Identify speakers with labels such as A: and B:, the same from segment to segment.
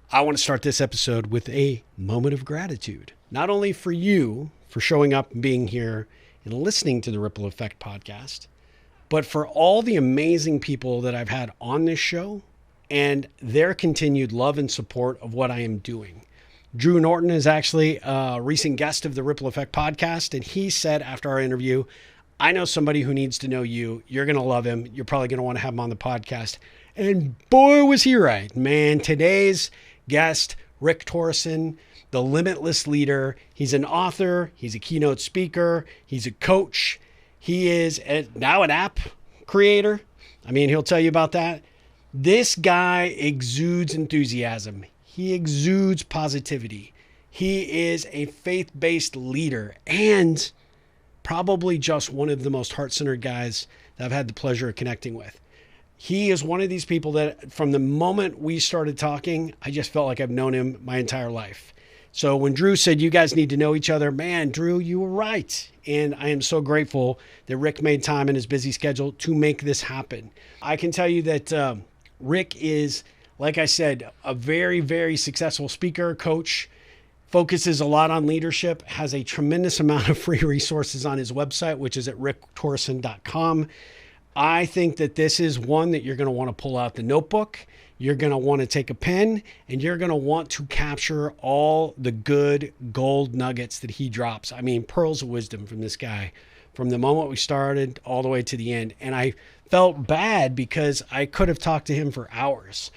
A: I want to start this episode with a moment of gratitude, not only for you for showing up and being here and listening to the Ripple Effect podcast, but for all the amazing people that I've had on this show and their continued love and support of what I am doing. Drew Norton is actually a recent guest of the Ripple Effect podcast, and he said after our interview, I know somebody who needs to know you. You're going to love him. You're probably going to want to have him on the podcast. And boy, was he right. Man, today's guest, Rick Torrison, the Limitless Leader. He's an author. He's a keynote speaker. He's a coach. He is now an app creator. I mean, he'll tell you about that. This guy exudes enthusiasm. He exudes positivity. He is a faith-based leader and probably just one of the most heart-centered guys that I've had the pleasure of connecting with. He is one of these people that from the moment we started talking, I just felt like I've known him my entire life. So when Drew said, you guys need to know each other, man, Drew, you were right. And I am so grateful that Rick made time in his busy schedule to make this happen. I can tell you that Rick is, like I said, a very, very successful speaker, coach, focuses a lot on leadership, has a tremendous amount of free resources on his website, which is at ricktorrison.com. I think that this is one that you're going to want to pull out the notebook. You're going to want to take a pen and you're going to want to capture all the good gold nuggets that he drops. I mean, pearls of wisdom from this guy from the moment we started all the way to the end. And I felt bad because I could have talked to him for hours.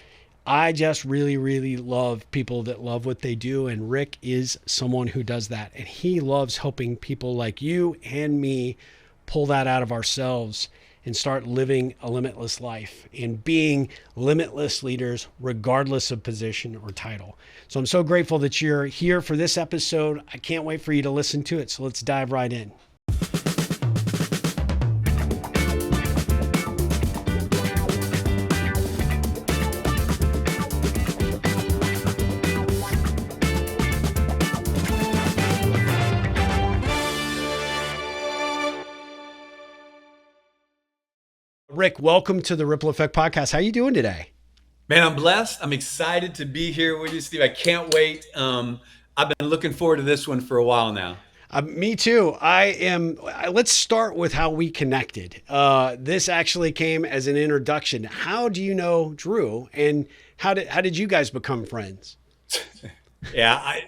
A: I just really, really love people that love what they do. And Rick is someone who does that. And he loves helping people like you and me pull that out of ourselves and start living a limitless life and being limitless leaders, regardless of position or title. So I'm so grateful that you're here for this episode. I can't wait for you to listen to it. So let's dive right in. Rick, welcome to the Ripple Effect podcast. How are you doing today?
B: Man, I'm blessed. I'm excited to be here with you, Steve. I can't wait. I've been looking forward to this one for a while now.
A: Me too. I am. Let's start with how we connected. This actually came as an introduction. How do you know Drew, and how did you guys become friends?
B: Yeah,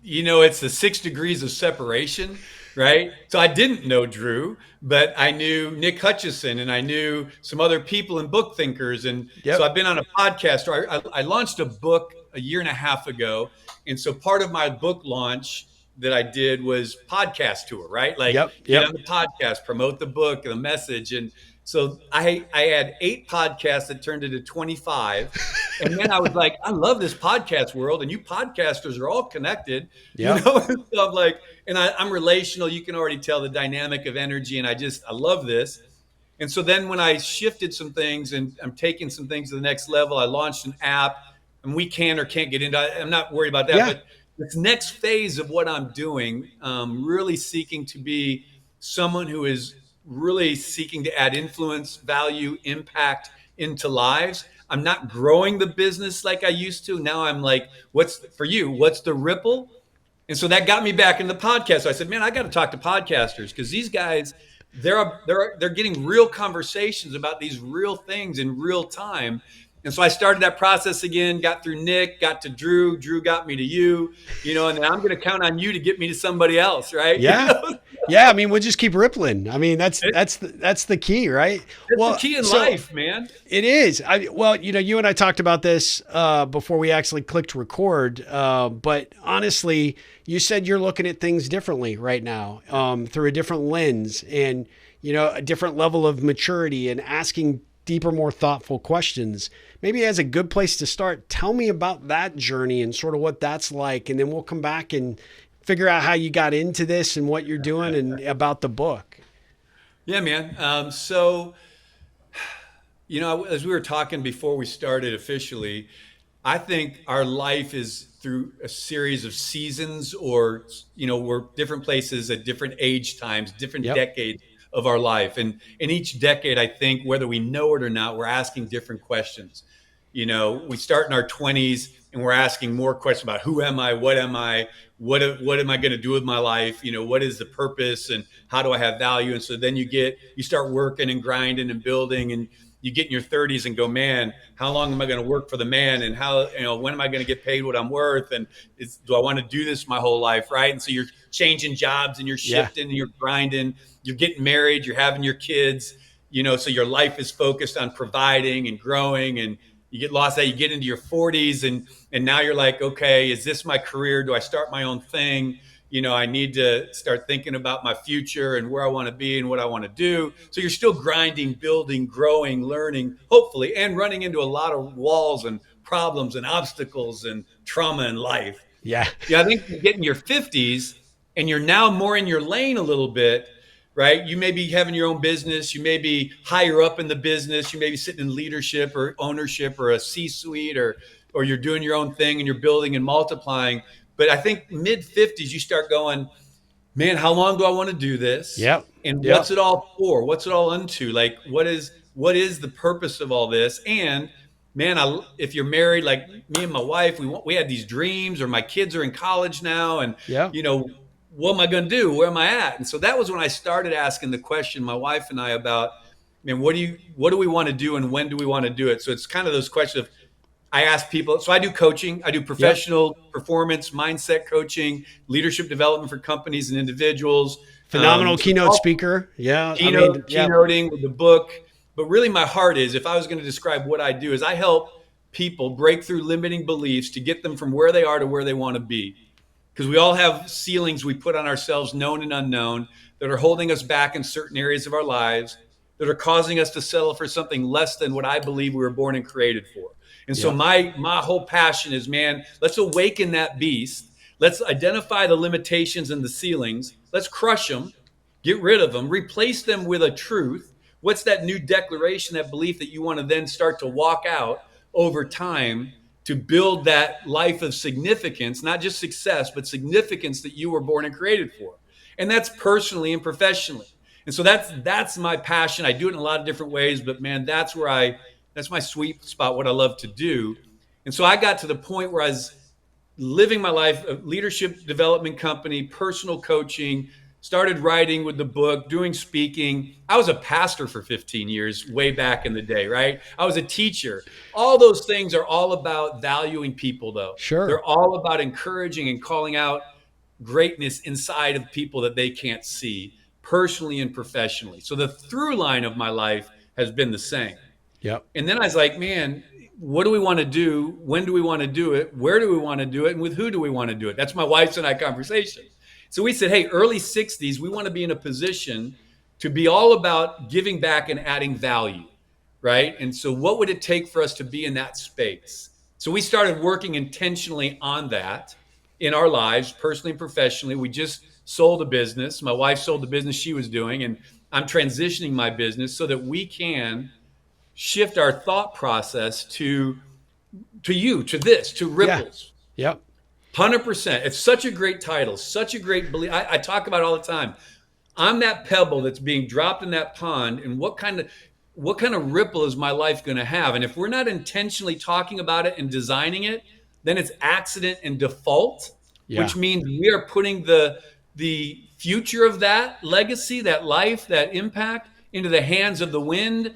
B: it's the 6 degrees of separation, right? So I didn't know Drew, but I knew Nick Hutchison and I knew some other people and book thinkers. And so
A: Yep.
B: I've been on a podcast. I launched a book a year and a half ago. And so part of my book launch that I did was podcast tour, right? Like
A: Yep.
B: get
A: Yep.
B: on the podcast, promote the book, the message. And so I had 8 podcasts that turned into 25. And then I was like, I love this podcast world, and you podcasters are all connected,
A: Yep.
B: So I'm like, and I'm relational. You can already tell the dynamic of energy, and I love this. And so then when I shifted some things and I'm taking some things to the next level, I launched an app, and we can or can't get into. I'm not worried about that,
A: Yeah.
B: but this next phase of what I'm doing, really seeking to be someone who is really seeking to add influence, value, impact into lives. I'm not growing the business like I used to. Now I'm like, what's for you? What's the ripple? And so that got me back in the podcast. So I said, man, I got to talk to podcasters because these guys, they're getting real conversations about these real things in real time. And so I started that process again, got through Nick, got to Drew, Drew got me to you, and then I'm going to count on you to get me to somebody else, right?
A: Yeah. Yeah. I mean, we'll just keep rippling. I mean, that's the key, right?
B: It's the
A: Well,
B: key in
A: so
B: life, man.
A: it is. You and I talked about this before we actually clicked record. But honestly, you said you're looking at things differently right now, through a different lens and, a different level of maturity and asking deeper, more thoughtful questions. Maybe as a good place to start, tell me about that journey and sort of what that's like. And then we'll come back and figure out how you got into this and what you're doing and about the book.
B: Yeah, man. As we were talking before we started officially, I think our life is through a series of seasons or, we're different places at different age times, different
A: Yep.
B: decades of our life. And in each decade, I think whether we know it or not, we're asking different questions. We start in our 20s and we're asking more questions about who am I, what am I, what am I going to do with my life? What is the purpose and how do I have value? And so then you start working and grinding and building, and you get in your 30s and go, man, how long am I going to work for the man? And when am I going to get paid what I'm worth? And do I want to do this my whole life? Right. And so you're changing jobs and you're shifting and you're grinding, you're getting married, you're having your kids, so your life is focused on providing and growing, and you get lost that you get into your 40s and now you're like, okay, is this my career? Do I start my own thing? I need to start thinking about my future and where I want to be and what I want to do. So you're still grinding, building, growing, learning, hopefully, and running into a lot of walls and problems and obstacles and trauma in life.
A: Yeah.
B: I think you get in your 50s and you're now more in your lane a little bit, right? You may be having your own business. You may be higher up in the business. You may be sitting in leadership or ownership or a C-suite, or you're doing your own thing and you're building and multiplying. But I think mid 50s, you start going, man, how long do I want to do this?
A: Yep.
B: And what's it all for? What's it all unto? Like, what is the purpose of all this? And man, if you're married, like me and my wife, we had these dreams, or my kids are in college now, and what am I going to do? Where am I at? And so that was when I started asking the question, my wife and I, about, man, what do we want to do, and when do we want to do it? So it's kind of those questions of, I ask people. So I do coaching. I do professional performance, mindset coaching, leadership development for companies and individuals.
A: Phenomenal keynote speaker. Yeah.
B: Keynoting with the book. But really my heart is, if I was going to describe what I do, is I help people break through limiting beliefs to get them from where they are to where they want to be. Because we all have ceilings we put on ourselves, known and unknown, that are holding us back in certain areas of our lives, that are causing us to settle for something less than what I believe we were born and created for. And so my whole passion is, man, let's awaken that beast. Let's identify the limitations and the ceilings. Let's crush them, get rid of them, replace them with a truth. What's that new declaration, that belief that you want to then start to walk out over time to build that life of significance, not just success, but significance that you were born and created for. And that's personally and professionally. And so that's my passion. I do it in a lot of different ways, but man, that's my sweet spot, what I love to do. And so I got to the point where I was living my life, a leadership development company, personal coaching, started writing with the book, doing speaking. I was a pastor for 15 years, way back in the day, right? I was a teacher. All those things are all about valuing people, though.
A: Sure.
B: They're all about encouraging and calling out greatness inside of people that they can't see, personally and professionally. So the through line of my life has been the same.
A: Yep.
B: And then I was like, man, what do we want to do? When do we want to do it? Where do we want to do it? And with who do we want to do it? That's my wife's and I conversation. So we said, hey, early 60s, we want to be in a position to be all about giving back and adding value, right? And so what would it take for us to be in that space? So we started working intentionally on that in our lives, personally and professionally. We just sold a business. My wife sold the business she was doing, and I'm transitioning my business so that we can shift our thought process to ripples.
A: Yeah. Yep.
B: 100%. It's such a great title, such a great belief. I talk about it all the time. I'm that pebble that's being dropped in that pond, and what kind of ripple is my life going to have? And if we're not intentionally talking about it and designing it, then it's accident and default, which means we are putting the future of that legacy, that life, that impact into the hands of the wind,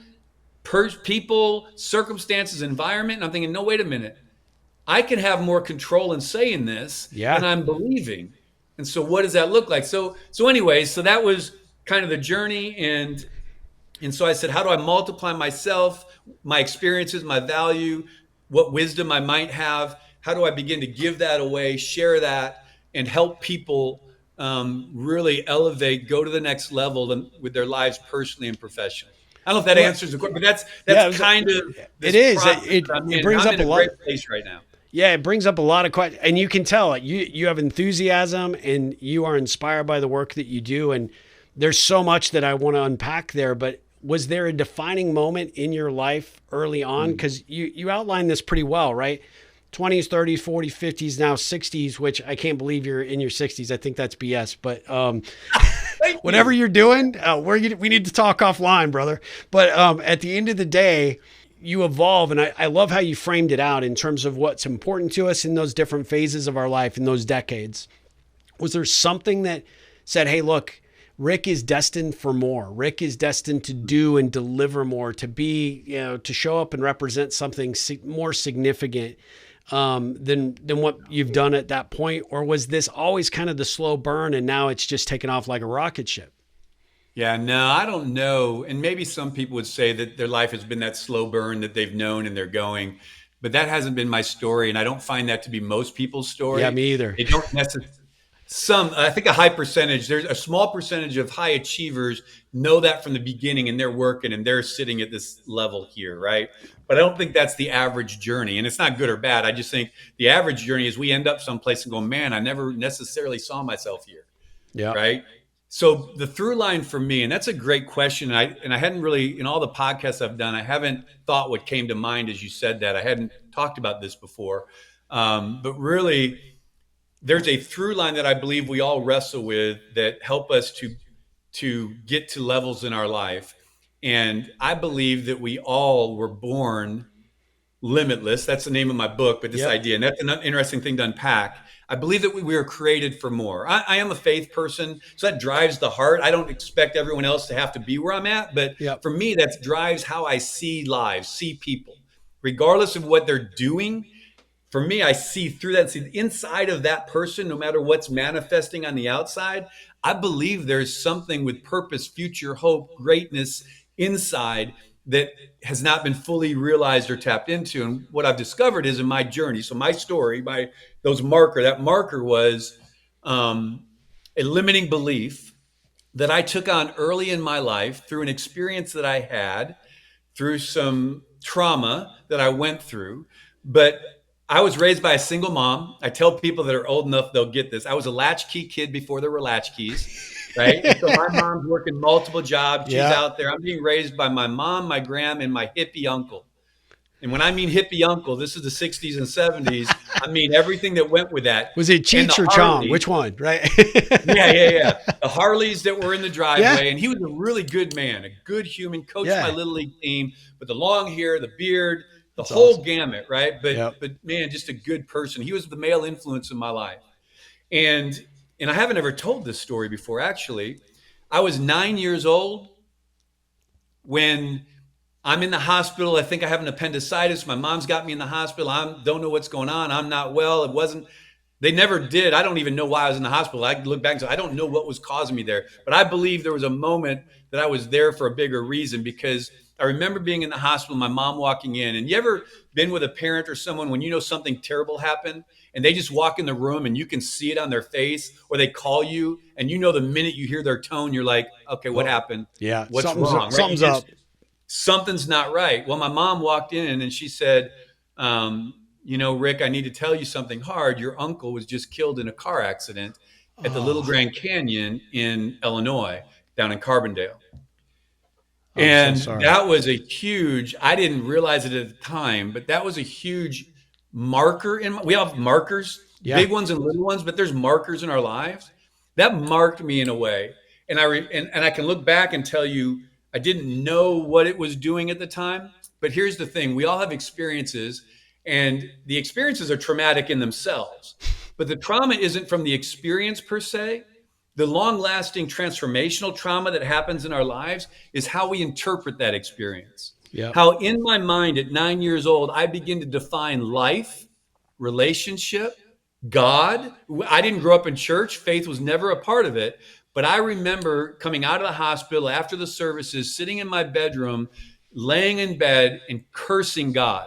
B: people, circumstances, environment. And I'm thinking, no, wait a minute. I can have more control in saying this than I'm believing. And so what does that look like? So anyways, so that was kind of the journey. And so I said, how do I multiply myself, my experiences, my value, what wisdom I might have? How do I begin to give that away, share that, and help people really elevate, go to the next level with their lives personally and professionally? I don't know if that answers the question, but that's kind of
A: it is. It brings up a lot.
B: Great place right now.
A: Yeah, it brings up a lot of questions, and you can tell you have enthusiasm and you are inspired by the work that you do. And there's so much that I want to unpack there. But was there a defining moment in your life early on? Because you outlined this pretty well, right? 20s, 30s, 40s, 50s, now 60s, which I can't believe you're in your 60s. I think that's BS. But whatever you're doing, we need to talk offline, brother. But at the end of the day, you evolve, and I love how you framed it out in terms of what's important to us in those different phases of our life in those decades. Was there something that said, hey, look, Rick is destined for more. Rick is destined to do and deliver more, to be, to show up and represent something more significant than what you've done at that point? Or was this always kind of the slow burn and now it's just taken off like a rocket ship?
B: Yeah, no, I don't know. And maybe some people would say that their life has been that slow burn that they've known and they're going, but that hasn't been my story. And I don't find that to be most people's
A: Yeah,
B: story.
A: me either.
B: They don't necessarily, I think a high percentage, there's a small percentage of high achievers know that from the beginning and they're working and they're sitting at this level here, right? But I don't think that's the average journey. And it's not good or bad. I just think the average journey is we end up someplace and go, man, I never necessarily saw myself here,
A: Yeah.
B: right? So the through line for me, and that's a great question. And I hadn't really, in all the podcasts I've done, I haven't thought what came to mind as you said that. I hadn't talked about this before. But really, there's a through line that I believe we all wrestle with that help us to get to levels in our life. And I believe that we all were born limitless. That's the name of my book, but this
A: Yep.
B: idea, and that's an interesting thing to unpack. I believe that we were created for more. I am a faith person, so that drives the heart. I don't expect everyone else to have to be where I'm at, but
A: Yep.
B: for me, that drives how I see lives, see people, regardless of what they're doing. For me, I see through that, see inside of that person, no matter what's manifesting on the outside. I believe there's something with purpose, future, hope, greatness inside that has not been fully realized or tapped into. And what I've discovered is in my journey. So my story, that marker was a limiting belief that I took on early in my life through an experience that I had, through some trauma that I went through. But I was raised by a single mom. I tell people that are old enough, they'll get this. I was a latchkey kid before there were latchkeys, right? And so my mom's working multiple jobs. She's
A: Yeah.
B: out there. I'm being raised by my mom, my gram, and my hippie uncle. And when I mean hippie uncle, this is the 60s and 70s. I mean everything that went with that.
A: Was it
B: And the
A: Cheech or Chong?
B: Harley,
A: Which one? Right.
B: yeah. The Harleys that were in the
A: Yeah.
B: driveway. And he was a really good man, a good human, coached my
A: Yeah.
B: little league team with the long hair, the beard, the
A: That's
B: whole
A: awesome.
B: gamut, right?
A: Yep.
B: But man, just a good person. He was the male influence in my life. And I haven't ever told this story before, actually. I was 9 years old when I'm in the hospital. I think I have an appendicitis. My mom's got me in the hospital. I don't know what's going on. I'm not well. It wasn't, they never did. I don't even know why I was in the hospital. I look back and say, I don't know what was causing me there. But I believe there was a moment that I was there for a bigger reason, because I remember being in the hospital, my mom walking in. And you ever been with a parent or someone when you know something terrible happened and they just walk in the room and you can see it on their face, or they call you and you know the minute you hear their tone, you're like, okay, what
A: Oh,
B: happened?
A: yeah.
B: What's wrong? Right?
A: Something's up.
B: Something's not right. Well, my mom walked in and she said, Rick, I need to tell you something hard. Your uncle was just killed in a car accident at the Little
A: Oh,
B: Grand Canyon in Illinois, down in Carbondale.
A: I'm so
B: And
A: sorry.
B: that was a huge, I didn't realize it at the time, but that was a huge marker we have markers,
A: Yeah.
B: big ones and little ones, but there's markers in our lives. That marked me in a way. And and I can look back and tell you, I didn't know what it was doing at the time. But here's the thing, we all have experiences, and the experiences are traumatic in themselves. But the trauma isn't from the experience per se. The long lasting transformational trauma that happens in our lives is how we interpret that experience.
A: Yep.
B: How in my mind at 9 years old, I begin to define life, relationship, God. I didn't grow up in church. Faith was never a part of it. But I remember coming out of the hospital after the services, sitting in my bedroom, laying in bed and cursing God.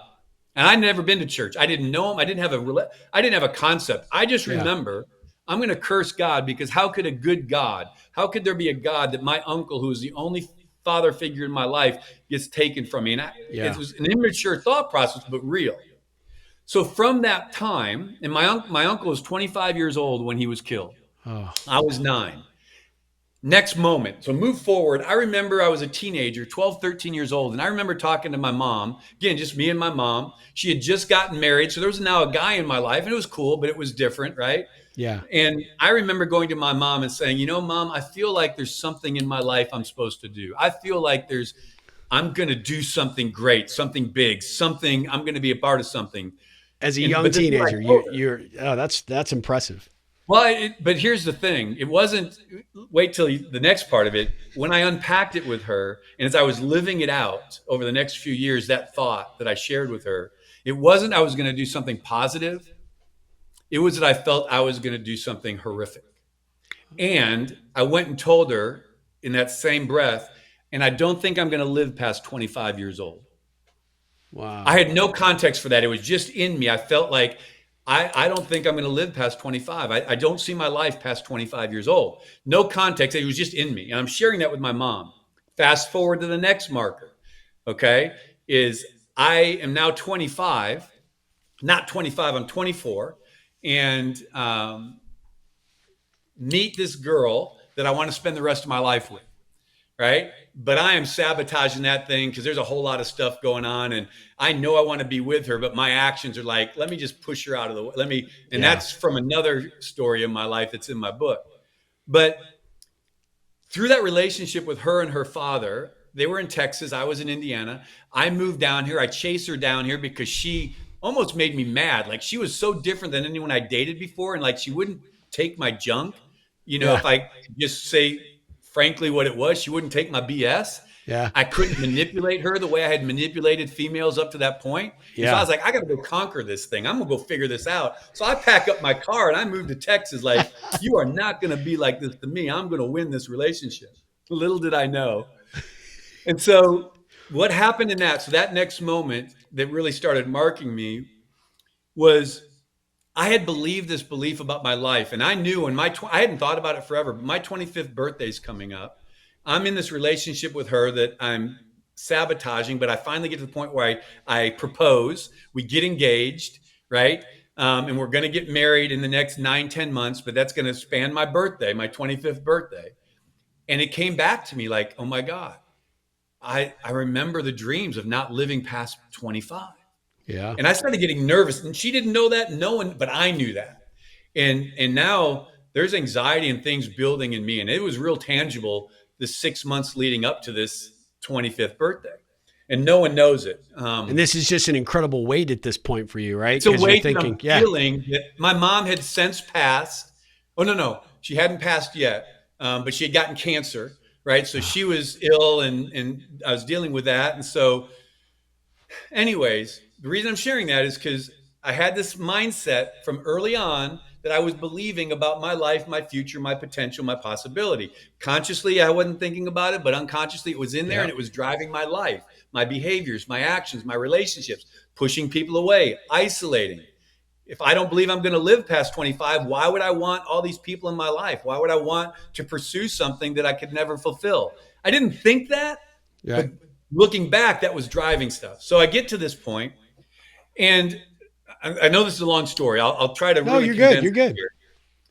B: And I'd never been to church. I didn't know him. I didn't have a concept. I just
A: Yeah.
B: remember I'm going to curse God, because how could a good God, how could there be a God that my uncle, who is the only father figure in my life, gets taken from me? And
A: Yeah.
B: it was an immature thought process, but real. So from that time, and my uncle was 25 years old when he was killed.
A: Oh.
B: I was 9. Next moment. So move forward. I remember I was a teenager, 12, 13 years old. And I remember talking to my mom, again, just me and my mom. She had just gotten married. So there was now a guy in my life, and it was cool, but it was different, right?
A: Yeah.
B: And I remember going to my mom and saying, Mom, I feel like there's something in my life I'm supposed to do. I feel like I'm going to do something great, something big, something, I'm going to be a part of something.
A: As a
B: And,
A: young
B: but this is what I
A: teenager,
B: told her.
A: you're oh, that's impressive.
B: Well, but here's the thing. It wasn't, wait till the next part of it. When I unpacked it with her, and as I was living it out over the next few years, that thought that I shared with her, it wasn't I was going to do something positive. It was that I felt I was going to do something horrific. And I went and told her in that same breath, and I don't think I'm going to live past 25 years old. I
A: Wow.
B: had no context for that. It was just in me. I felt like I don't think I'm going to live past 25. I don't see my life past 25 years old. No context. It was just in me. And I'm sharing that with my mom. Fast forward to the next marker. Okay. Is I am now 25, not 25, I'm 24. And meet this girl that I want to spend the rest of my life with. Right. But I am sabotaging that thing because there's a whole lot of stuff going on. And I know I want to be with her, but my actions are like, let me just push her out of the way. And
A: Yeah.
B: that's from another story in my life that's in my book. But through that relationship with her and her father, they were in Texas. I was in Indiana. I moved down here. I chased her down here because she almost made me mad. Like she was so different than anyone I dated before. And like she wouldn't take my junk.
A: Yeah.
B: If I could just say frankly what it was, she wouldn't take my BS.
A: Yeah.
B: I couldn't manipulate her the way I had manipulated females up to that point. And so I
A: Yeah.
B: was like, I got to go conquer this thing. I'm going to go figure this out. So I pack up my car and I moved to Texas like, you are not going to be like this to me. I'm going to win this relationship. Little did I know. And so what happened in that? So that next moment that really started marking me was I had believed this belief about my life. And I knew I hadn't thought about it forever, but my 25th birthday is coming up. I'm in this relationship with her that I'm sabotaging, but I finally get to the point where I propose, we get engaged, right? And we're going to get married in the next 9, 10 months, but that's going to span my birthday, my 25th birthday. And it came back to me like, oh my God, I remember the dreams of not living past 25.
A: Yeah.
B: And I started getting nervous, and she didn't know that, no one, but I knew that. And now there's anxiety and things building in me, and it was real tangible the 6 months leading up to this 25th birthday, and no one knows it.
A: And this is just an incredible weight at this point for you, right?
B: It's a
A: Because you're
B: weight that
A: thinking,
B: I'm
A: yeah,
B: feeling that my mom had since passed. Oh no, she hadn't passed yet, but she had gotten cancer, right? So she was ill, and I was dealing with that, and so anyways, the reason I'm sharing that is because I had this mindset from early on that I was believing about my life, my future, my potential, my possibility. Consciously, I wasn't thinking about it, but unconsciously, it was in there
A: yeah,
B: and it was driving my life, my behaviors, my actions, my relationships, pushing people away, isolating. If I don't believe I'm going to live past 25, why would I want all these people in my life? Why would I want to pursue something that I could never fulfill? I didn't think that,
A: yeah.
B: but looking back, that was driving stuff. So I get to this point, and I know this is a long story. I'll try to
A: No,
B: really
A: you're good.
B: condense
A: You're
B: it
A: good.
B: here.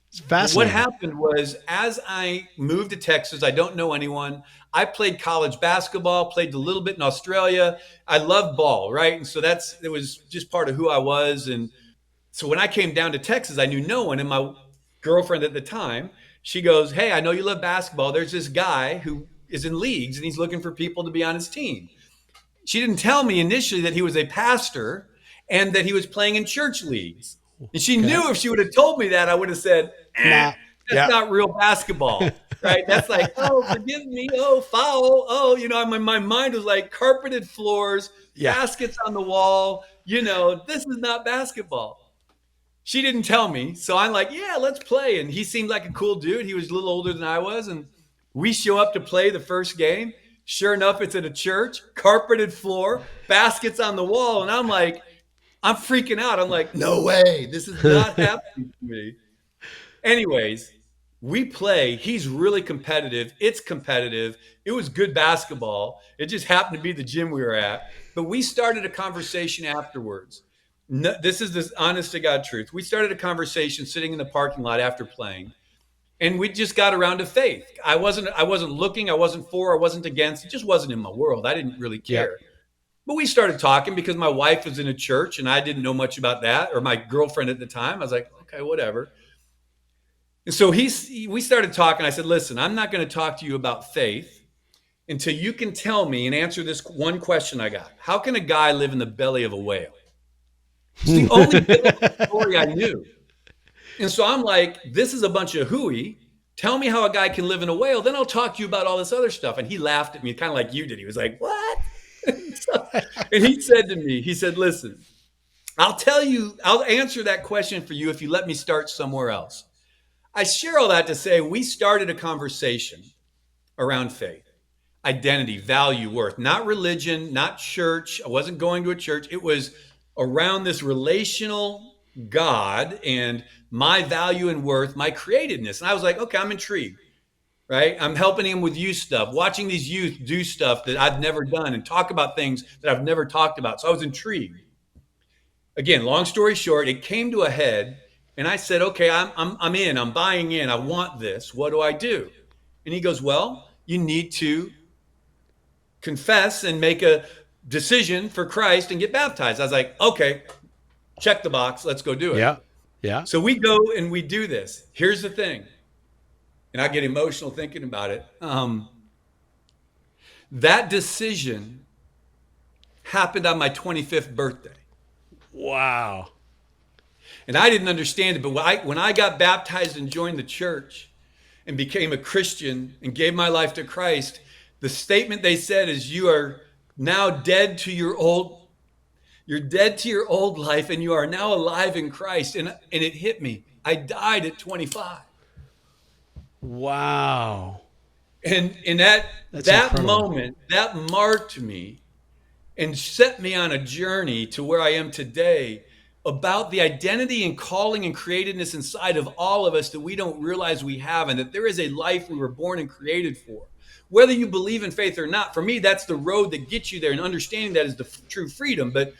A: It's
B: But what
A: fascinating.
B: happened was, as I moved to Texas, I don't know anyone. I played college basketball, played a little bit in Australia. I love ball, right? And so it was just part of who I was. And so when I came down to Texas, I knew no one. And my girlfriend at the time, she goes, "Hey, I know you love basketball. There's this guy who is in leagues and he's looking for people to be on his team." She didn't tell me initially that he was a pastor and that he was playing in church leagues. And she
A: Okay.
B: knew if she would have told me that, I would have said,
A: Nah.
B: that's
A: Yeah.
B: not real basketball, right? That's like, oh, forgive me. Oh, foul. Oh, my mind was like carpeted floors,
A: Yeah.
B: baskets on the wall. This is not basketball. She didn't tell me. So I'm like, yeah, let's play. And he seemed like a cool dude. He was a little older than I was. And we show up to play the first game. Sure enough, it's at a church, carpeted floor, baskets on the wall. And I'm like, I'm freaking out. I'm like, no way. This is not happening to me. Anyways, we play. He's really competitive. It's competitive. It was good basketball. It just happened to be the gym we were at. But we started a conversation afterwards. No, this is the honest to God truth. We started a conversation sitting in the parking lot after playing, and we just got around to faith. I wasn't looking. I wasn't for. I wasn't against. It just wasn't in my world. I didn't really
A: Yeah.
B: care. But we started talking because my wife was in a church, and I didn't know much about that, or my girlfriend at the time. I was like, okay, whatever. And so we started talking. I said, listen, I'm not going to talk to you about faith. until you can tell me and answer this one question I got. How can a guy live in the belly of a whale? It's the only biblical story I knew. And so I'm like, this is a bunch of hooey. Tell me how a guy can live in a whale, then I'll talk to you about all this other stuff. And he laughed at me, kind of like you did. He was like, what? And he said to me, he said, listen, I'll answer that question for you if you let me start somewhere else. I share all that to say we started a conversation around faith, identity, value, worth, not religion, not church. I wasn't going to a church. It was around this relational God and my value and worth, my createdness. And I was like, okay, I'm intrigued, right? I'm helping him with youth stuff, watching these youth do stuff that I've never done and talk about things that I've never talked about. So I was intrigued. Again, long story short, it came to a head and I said, okay, I'm in, I'm buying in. I want this. What do I do? And he goes, well, you need to confess and make a decision for Christ and get baptized. I was like, okay, check the box. Let's go do it.
A: Yeah. Yeah.
B: So we go and we do this. Here's the thing, and I get emotional thinking about it. That decision happened on my 25th birthday.
A: Wow.
B: And I didn't understand it, but when I got baptized and joined the church and became a Christian and gave my life to Christ, the statement they said is, you are now dead to your old, you're dead to your old life and you are now alive in Christ. And it hit me. I died at 25.
A: Wow.
B: And
A: That's
B: that
A: incredible.
B: moment, that marked me and set me on a journey to where I am today about the identity and calling and createdness inside of all of us that we don't realize we have, and that there is a life we were born and created for. Whether you believe in faith or not, for me, that's the road that gets you there, and understanding that is the true freedom. But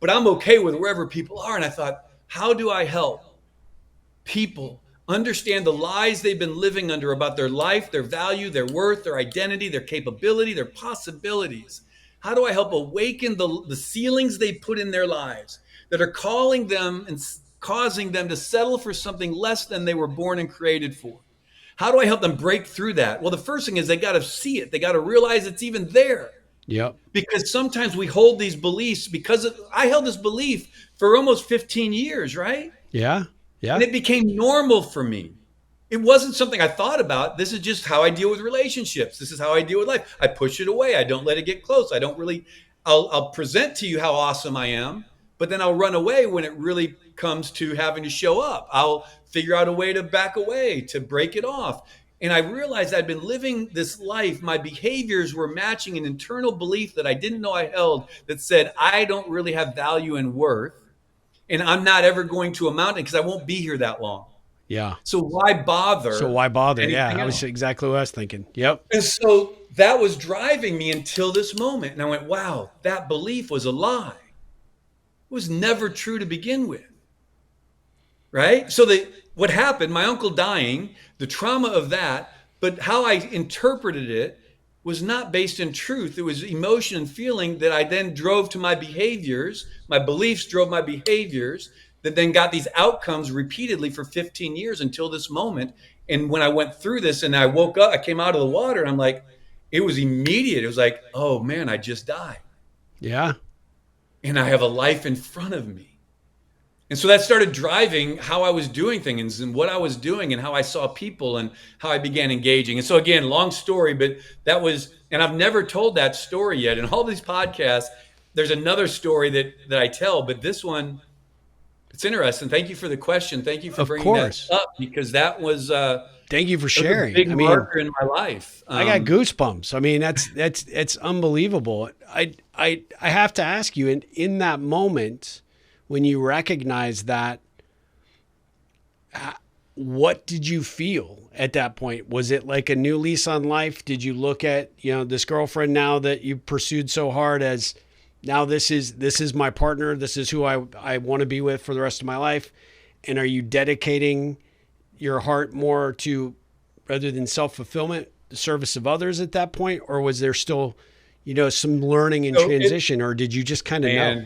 B: I'm okay with wherever people are. And I thought, how do I help people understand the lies they've been living under about their life, their value, their worth, their identity, their capability, their possibilities? How do I help awaken the ceilings they put in their lives that are calling them and causing them to settle for something less than they were born and created for? How do I help them break through that? Well, the first thing is they got to see it. They got to realize it's even there.
A: Yep.
B: Because sometimes we hold these beliefs I held this belief for almost 15 years, right?
A: Yeah. Yeah.
B: And it became normal for me. It wasn't something I thought about. This is just how I deal with relationships. This is how I deal with life. I push it away. I don't let it get close. I don't really, I'll present to you how awesome I am, but then I'll run away when it really comes to having to show up. I'll figure out a way to back away, to break it off. And I realized I'd been living this life. My behaviors were matching an internal belief that I didn't know I held that said, I don't really have value and worth, and I'm not ever going to amount it because I won't be here that long.
A: Yeah.
B: So why
A: So
B: bother
A: why bother? Yeah.
B: anything
A: I was
B: else?
A: exactly what I was thinking. Yep.
B: And so that was driving me until this moment. And I went, wow, that belief was a lie. It was never true to begin with. Right? So what happened, my uncle dying, the trauma of that, but how I interpreted it was not based in truth. It was emotion and feeling that I then drove to my behaviors. My beliefs drove my behaviors that then got these outcomes repeatedly for 15 years until this moment. And when I went through this and I woke up, I came out of the water and I'm like, it was immediate. It was like, oh man, I just died.
A: Yeah.
B: And I have a life in front of me. And so that started driving how I was doing things and what I was doing and how I saw people and how I began engaging. And so again, long story, but that was, and I've never told that story yet. In all these podcasts, there's another story that I tell, but this one, it's interesting. Thank you for the question. Thank you for
A: Of
B: bringing
A: course.
B: that up, because that was
A: Thank you for
B: a
A: sharing.
B: big
A: I mean,
B: marker in my life.
A: I got goosebumps. I mean, it's unbelievable. I have to ask you, in that moment when you recognize that, what did you feel at that point? Was it like a new lease on life? Did you look at, this girlfriend now that you pursued so hard as, now this is my partner, this is who I want to be with for the rest of my life? And are you dedicating your heart more to, rather than self-fulfillment, the service of others at that point? Or was there still, some learning and transition, or did you just kind of know?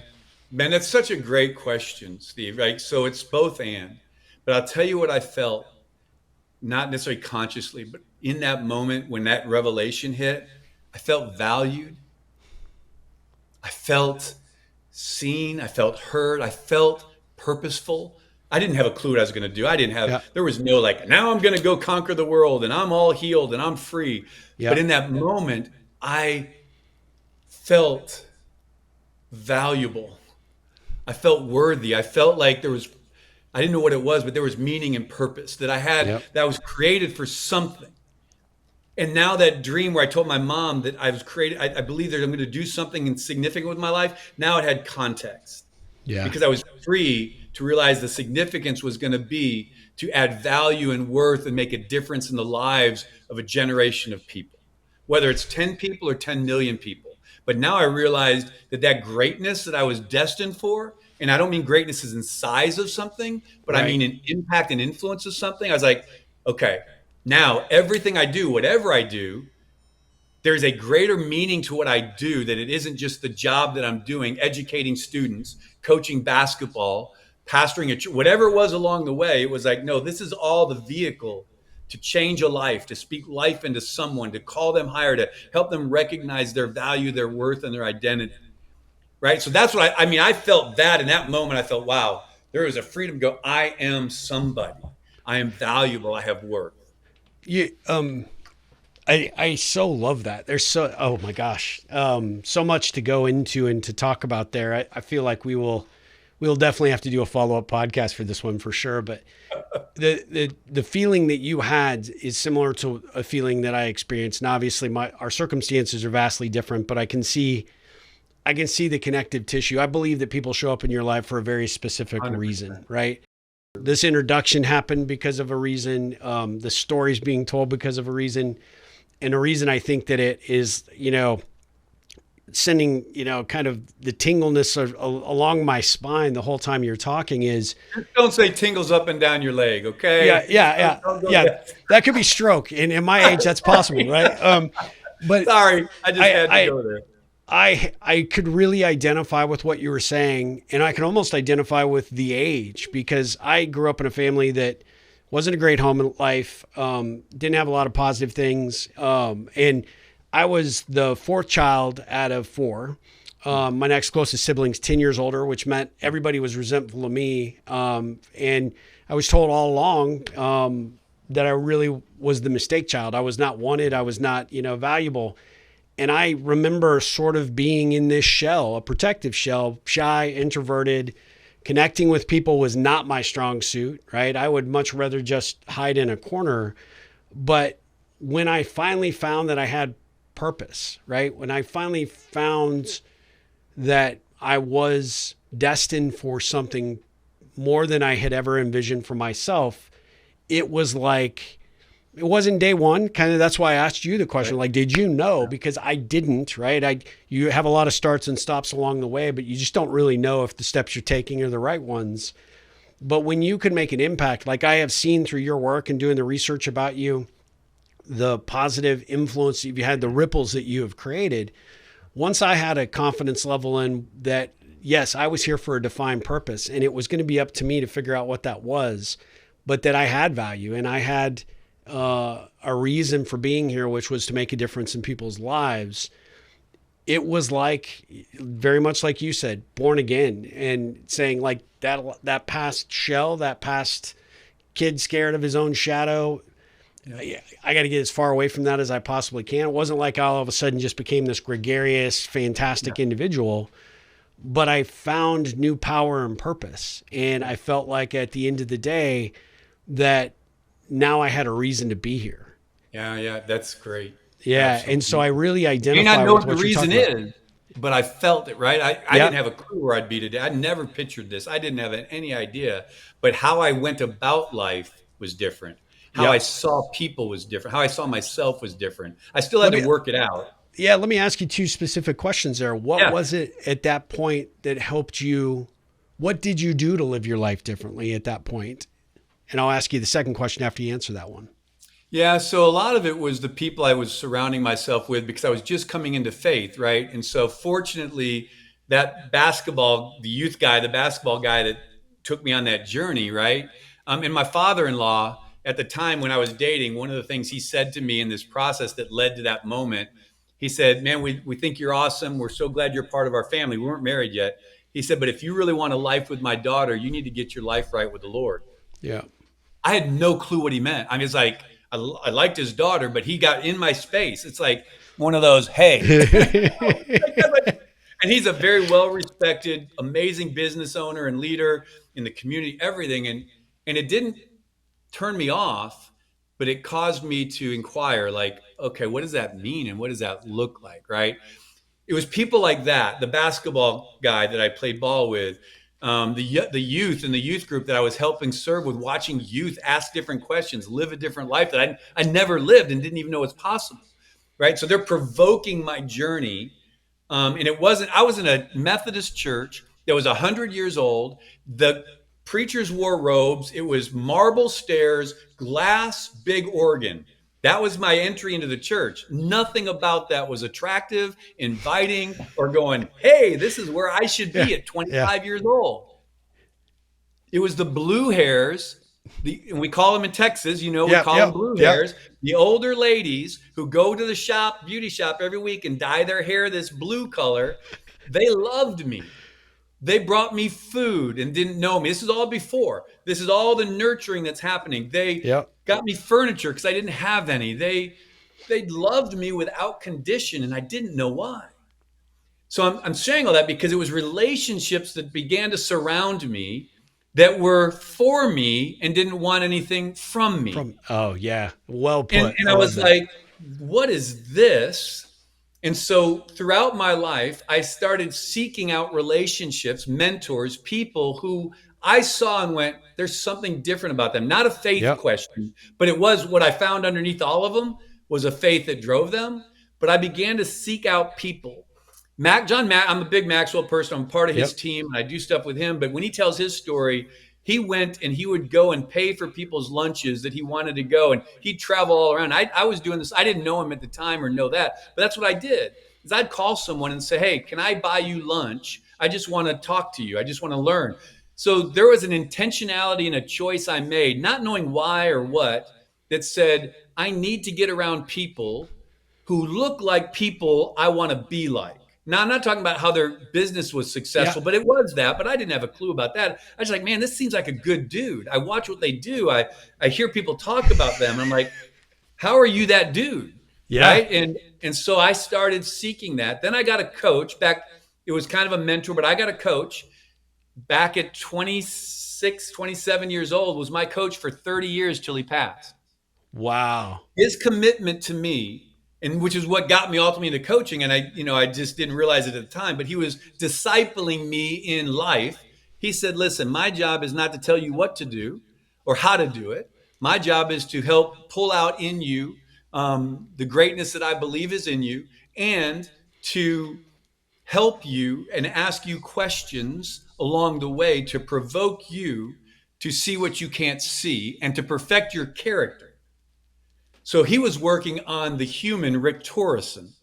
B: Man, that's such a great question, Steve. Right? So it's both and. But I'll tell you what I felt, not necessarily consciously, but in that moment when that revelation hit, I felt valued. I felt seen. I felt heard. I felt purposeful. I didn't have a clue what I was going to do.
A: Yeah.
B: There was no like, now I'm going to go conquer the world and I'm all healed and I'm free. But
A: Yeah.
B: in that moment, I felt valuable. I felt worthy. I felt like I didn't know what it was, but there was meaning and purpose
A: Yep.
B: that I was created for something. And now that dream where I told my mom that I was created, I believe that I'm going to do something significant with my life. Now it had context
A: Yeah.
B: because I was free to realize the significance was going to be to add value and worth and make a difference in the lives of a generation of people, whether it's 10 people or 10 million people. But now I realized that greatness that I was destined for, and I don't mean greatness as in size of something, but I
A: Right.
B: mean in impact and influence of something. I was like, okay, now everything I do, whatever I do, there's a greater meaning to what I do, that it isn't just the job that I'm doing, educating students, coaching basketball, pastoring whatever it was along the way. It was like, no, this is all the vehicle to change a life, to speak life into someone, to call them higher, to help them recognize their value, their worth, and their identity. Right. So that's what I mean. I felt that in that moment. I felt, wow, there is a freedom to go, I am somebody. I am valuable. I have worth.
A: You I so love that. There's so, oh my gosh, so much to go into and to talk about there. I feel like we'll definitely have to do a follow up podcast for this one for sure. But the feeling that you had is similar to a feeling that I experienced. And obviously, our circumstances are vastly different, but I can see the connective tissue. I believe that people show up in your life for a very specific
B: 100%.
A: reason, right? This introduction happened because of a reason. The story's being told because of a reason. And a reason I think that it is, sending, kind of the tingleness along my spine the whole time you're talking is,
B: Don't say tingles up and down your leg,
A: yeah,
B: okay?
A: yeah, yeah,
B: Don't go
A: yeah.
B: there.
A: That could be stroke. And in my age, that's possible, right? But
B: Sorry, I just
A: I,
B: had to
A: I,
B: go there.
A: I could really identify with what you were saying, and I can almost identify with the age because I grew up in a family that wasn't a great home in life, didn't have a lot of positive things, and I was the fourth child out of four. My next closest sibling's 10 years older, which meant everybody was resentful of me, and I was told all along that I really was the mistake child. I was not wanted. I was not, valuable. And I remember sort of being in this shell, a protective shell, shy, introverted. Connecting with people was not my strong suit, right? I would much rather just hide in a corner. But when I finally found that I had purpose, right? When I finally found that I was destined for something more than I had ever envisioned for myself, it was like, it wasn't day one. Kind of that's why I asked you the question,
B: Right.
A: like, did you know? Because I didn't, right? You have a lot of starts and stops along the way, but you just don't really know if the steps you're taking are the right ones. But when you can make an impact, like I have seen through your work and doing the research about you, the positive influence that you've had, the ripples that you have created, once I had a confidence level in that, yes, I was here for a defined purpose and it was going to be up to me to figure out what that was, but that I had value and I had a reason for being here, which was to make a difference in people's lives. It was like very much like you said, born again, and saying like that past shell, that past kid scared of his own shadow.
B: Yeah.
A: I got to get as far away from that as I possibly can. It wasn't like I all of a sudden just became this gregarious, fantastic individual, but I found new power and purpose. And I felt like at the end of the day that now I had a reason to be here.
B: Yeah, yeah, that's great.
A: Yeah. And so
B: Absolutely.
A: I really
B: May not
A: identify
B: know
A: with
B: what the
A: what you're
B: reason
A: talking about.
B: is, but I felt it, right? I didn't
A: Yeah.
B: have a clue where I'd be today. I never pictured this. I didn't have any idea. But how I went about life was different. How I
A: Yep.
B: saw people was different. How I saw myself was different. I still had
A: Let
B: to
A: me,
B: work it out.
A: yeah, let me ask you two specific questions there. What
B: Yeah.
A: was it at that point that helped you? What did you do to live your life differently at that point? And I'll ask you the second question after you answer that one.
B: Yeah, so a lot of it was the people I was surrounding myself with because I was just coming into faith, right? And so fortunately, the youth guy, the basketball guy that took me on that journey, right? And my father-in-law at the time when I was dating, one of the things he said to me in this process that led to that moment He said, man, we think you're awesome. We're so glad you're part of our family. We weren't married yet. He said, but if you really want a life with my daughter, you need to get your life right with the Lord.
A: Yeah.
B: I had no clue what he meant. I mean, it's like, I liked his daughter, but he got in my space. It's like one of those, hey. And he's a very well respected, amazing business owner and leader in the community, everything. And it didn't turn me off, but it caused me to inquire, like, okay, what does that mean? And what does that look like? Right. It was people like that, the basketball guy that I played ball with, the youth in the youth group that I was helping serve with, watching youth ask different questions, live a different life that I never lived and didn't even know was possible. Right. So they're provoking my journey. And I was in a Methodist church that was 100 years old. The preachers wore robes. It was marble stairs, glass, big organ. That was my entry into the church. Nothing about that was attractive, inviting, or going, hey, this is where I should
A: Yeah.
B: be at
A: Yeah.
B: 25 years old. It was the blue hairs, and we call them in Texas, we
A: Yep.
B: call them
A: Yep.
B: blue
A: Yep.
B: hairs, the older ladies who go to the beauty shop every week and dye their hair this blue color. They loved me. They brought me food and didn't know me. This is all before. This is all the nurturing that's happening. They
A: Yep.
B: got me furniture because I didn't have any. They loved me without condition, and I didn't know why. So I'm saying all that because it was relationships that began to surround me that were for me and didn't want anything from me.
A: Oh yeah. Well
B: And,
A: put.
B: and
A: I
B: I
A: love
B: was
A: that.
B: like, what is this? And so throughout my life, I started seeking out relationships, mentors, people who I saw and went, there's something different about them. Not a faith
A: Yep.
B: question, but it was what I found underneath all of them was a faith that drove them. But I began to seek out people. I'm a big Maxwell person. I'm part of his
A: Yep.
B: team and I do stuff with him. But when he tells his story, he went and he would go and pay for people's lunches that he wanted to go, and he'd travel all around. I was doing this. I didn't know him at the time or know that, but that's what I did. Is I'd call someone and say, hey, can I buy you lunch? I just want to talk to you. I just want to learn. So there was an intentionality and a choice I made, not knowing why or what, that said, I need to get around people who look like people I want to be like. Now, I'm not talking about how their business was
A: Yeah.
B: successful, but it was that. But I didn't have a clue about that. I was like, man, this seems like a good dude. I watch what they do. I hear people talk about them. And I'm like, how are you that dude?
A: Yeah.
B: Right. And so I started seeking that. Then I got a coach back. It was kind of a mentor, but I got a coach back at 26, 27 years old, was my coach for 30 years till he passed.
A: Wow.
B: His commitment to me, and which is what got me ultimately into coaching, and I just didn't realize it at the time, but he was discipling me in life. He said, listen, my job is not to tell you what to do or how to do it. My job is to help pull out in you the greatness that I believe is in you, and to help you and ask you questions along the way to provoke you to see what you can't see and to perfect your character. So he was working on the human Rick Torrison,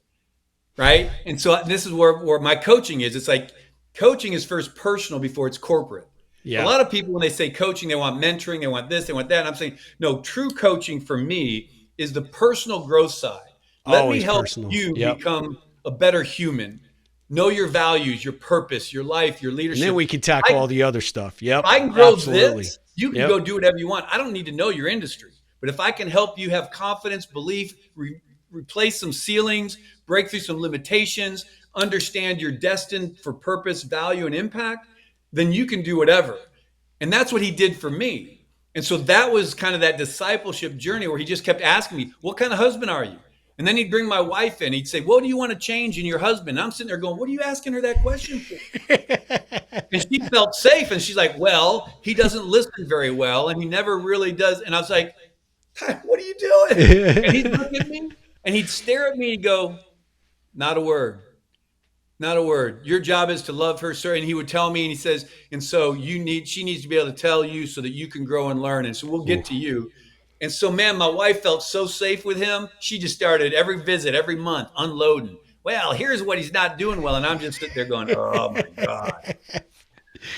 B: right? And so this is where my coaching is. It's like coaching is first personal before it's corporate. A
A: Yeah.
B: lot of people, when they say coaching, they want mentoring, they want this, they want that. And I'm saying, no, true coaching for me is the personal growth side. Let me
A: Always
B: help
A: personal.
B: you
A: Yep.
B: become a better human. Know your values, your purpose, your life, your
A: And then
B: leadership.
A: we can tackle all the other stuff. Yep.
B: If I can grow
A: Absolutely.
B: this, you can
A: Yep.
B: go do whatever you want. I don't need to know your industry. But if I can help you have confidence, belief, replace some ceilings, break through some limitations, understand you're destined for purpose, value, and impact, then you can do whatever. And that's what he did for me. And so that was kind of that discipleship journey where he just kept asking me, what kind of husband are you? And then he'd bring my wife in. He'd say, what do you want to change in your husband? And I'm sitting there going, what are you asking her that question for? And she felt safe. And she's like, well, he doesn't listen very well. And he never really does. And I was like, what are you doing? And he'd look at me and he'd stare at me and go, not a word. Not a word. Your job is to love her, sir. And he would tell me, and he says, and so she needs to be able to tell you so that you can grow and learn. And so we'll get to you. And so, man, my wife felt so safe with him. She just started every visit, every month, unloading. Well, here's what he's not doing well. And I'm just sitting there going, oh my God.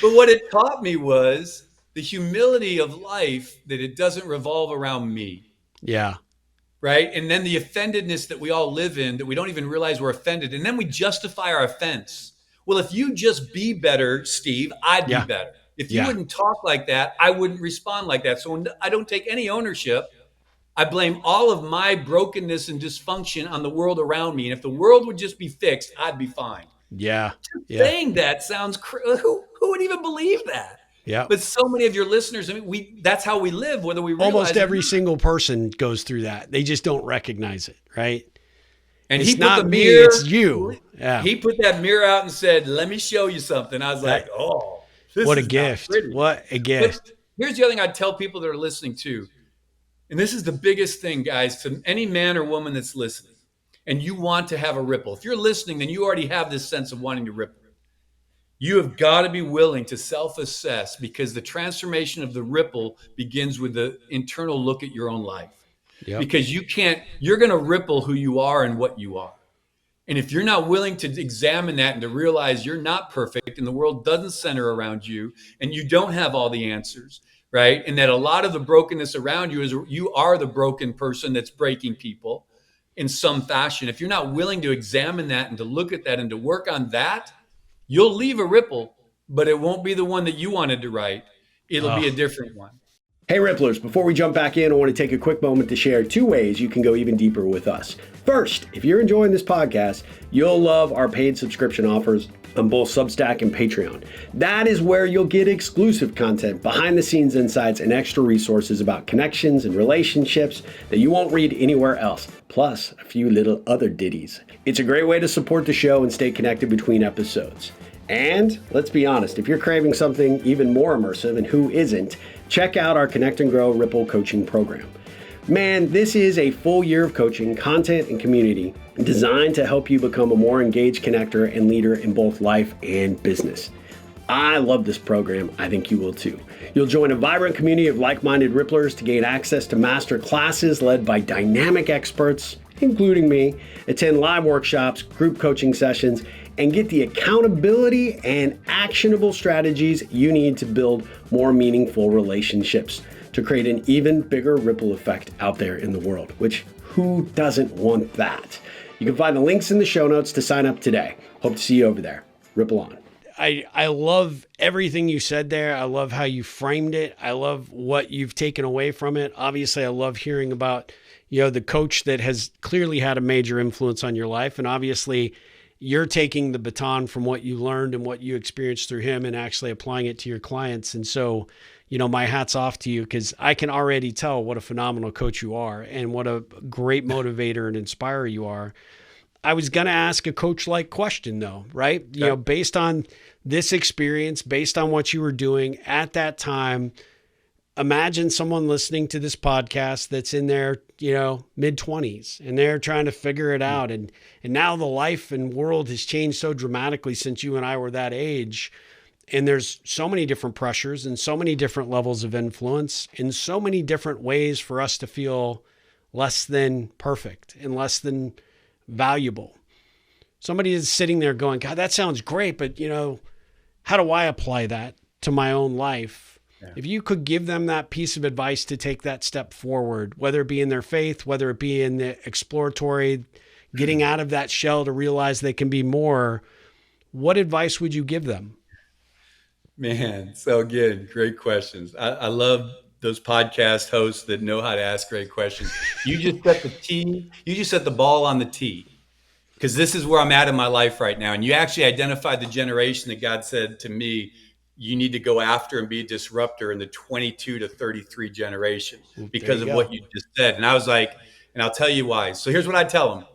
B: But what it taught me was the humility of life, that it doesn't revolve around me.
A: Yeah.
B: right? And then the offendedness that we all live in, that we don't even realize we're offended. And then we justify our offense. Well, if you just be better, Steve, I'd be
A: Yeah.
B: better. If you
A: Yeah.
B: wouldn't talk like that, I wouldn't respond like that. So when I don't take any ownership, I blame all of my brokenness and dysfunction on the world around me. And if the world would just be fixed, I'd be fine.
A: Yeah. Yeah.
B: Saying that sounds who would even believe that?
A: Yeah.
B: But so many of your listeners, I mean, that's how we live, whether we
A: Almost
B: realize it or
A: every
B: not.
A: single person goes through that. They just don't recognize it, right?
B: And
A: It's
B: he put the
A: not me, it's
B: mirror,
A: you. Yeah.
B: he put that mirror out and said, "Let me show you something." I was like,
A: That,
B: "Oh, this
A: what a
B: is not
A: gift.
B: pretty."
A: What a
B: But
A: gift.
B: here's the other thing I'd tell people that are listening to, and this is the biggest thing, guys, to any man or woman that's listening, and you want to have a ripple. If you're listening, then you already have this sense of wanting to ripple. You have got to be willing to self-assess, because the transformation of the ripple begins with the internal look at your own life.
A: Yep.
B: Because you're going to ripple who you are and what you are. And if you're not willing to examine that and to realize you're not perfect and the world doesn't center around you and you don't have all the answers, right? And that a lot of the brokenness around you is you are the broken person that's breaking people in some fashion. If you're not willing to examine that and to look at that and to work on that, you'll leave a ripple, but it won't be the one that you wanted to write. It'll be a
A: Oh,
B: different one.
C: Hey Ripplers, before we jump back in, I want to take a quick moment to share 2 ways you can go even deeper with us. First, if you're enjoying this podcast, you'll love our paid subscription offers on both Substack and Patreon. That is where you'll get exclusive content, behind the scenes insights, and extra resources about connections and relationships that you won't read anywhere else, plus a few little other ditties. It's a great way to support the show and stay connected between episodes. And let's be honest, if you're craving something even more immersive, and who isn't, check out our Connect and Grow Ripple coaching program. Man, this is a full year of coaching, content, and community designed to help you become a more engaged connector and leader in both life and business. I love this program. I think you will too. You'll join a vibrant community of like-minded Ripplers to gain access to master classes led by dynamic experts, including me, attend live workshops, group coaching sessions, and get the accountability and actionable strategies you need to build more meaningful relationships to create an even bigger ripple effect out there in the world, which who doesn't want that? You can find the links in the show notes to sign up today. Hope to see you over there. Ripple on.
A: I love everything you said there. I love how you framed it. I love what you've taken away from it. Obviously, I love hearing about, the coach that has clearly had a major influence on your life. And obviously, you're taking the baton from what you learned and what you experienced through him and actually applying it to your clients. And so, my hat's off to you, because I can already tell what a phenomenal coach you are and what a great motivator and inspirer you are. I was going to ask a coach-like question though, right? Based on this experience, based on what you were doing at that time, imagine someone listening to this podcast that's in their, mid-20s, and they're trying to figure it out. And now the life and world has changed so dramatically since you and I were that age. And there's so many different pressures and so many different levels of influence and so many different ways for us to feel less than perfect and less than valuable. Somebody is sitting there going, God, that sounds great, but how do I apply that to my own life? Yeah. If you could give them that piece of advice to take that step forward, whether it be in their faith, whether it be in the exploratory, getting out of that shell to realize they can be more, what advice would you give them?
B: Man, so again, great questions. I love those podcast hosts that know how to ask great questions. You just set the tee. You just set the ball on the tee, because this is where I'm at in my life right now. And you actually identified the generation that God said to me, you need to go after and be a disruptor in the 22 to 33 generation because of what you just said. And I was like, and I'll tell you why. So here's what I tell them.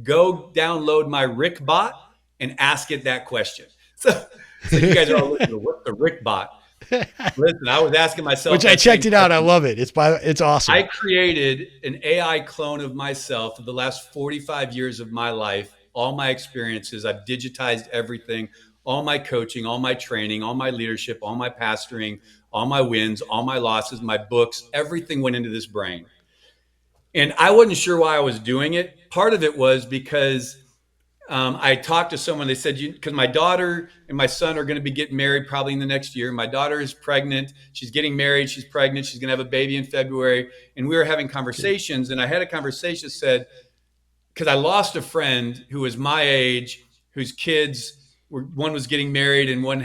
B: Go download my Rick bot and ask it that question. So you guys are all looking, what's the Rick bot? Listen, I was asking myself.
A: Which I checked it out. I love it. It's awesome.
B: I created an AI clone of myself for the last 45 years of my life, all my experiences. I've digitized everything, all my coaching, all my training, all my leadership, all my pastoring, all my wins, all my losses, my books, everything went into this brain. And I wasn't sure why I was doing it. Part of it was because I talked to someone, they said, because my daughter and my son are going to be getting married probably in the next year. My daughter is pregnant. She's getting married. She's pregnant. She's going to have a baby in February. And we were having conversations. And I had a conversation that said, because I lost a friend who was my age, whose kids were, one was getting married and one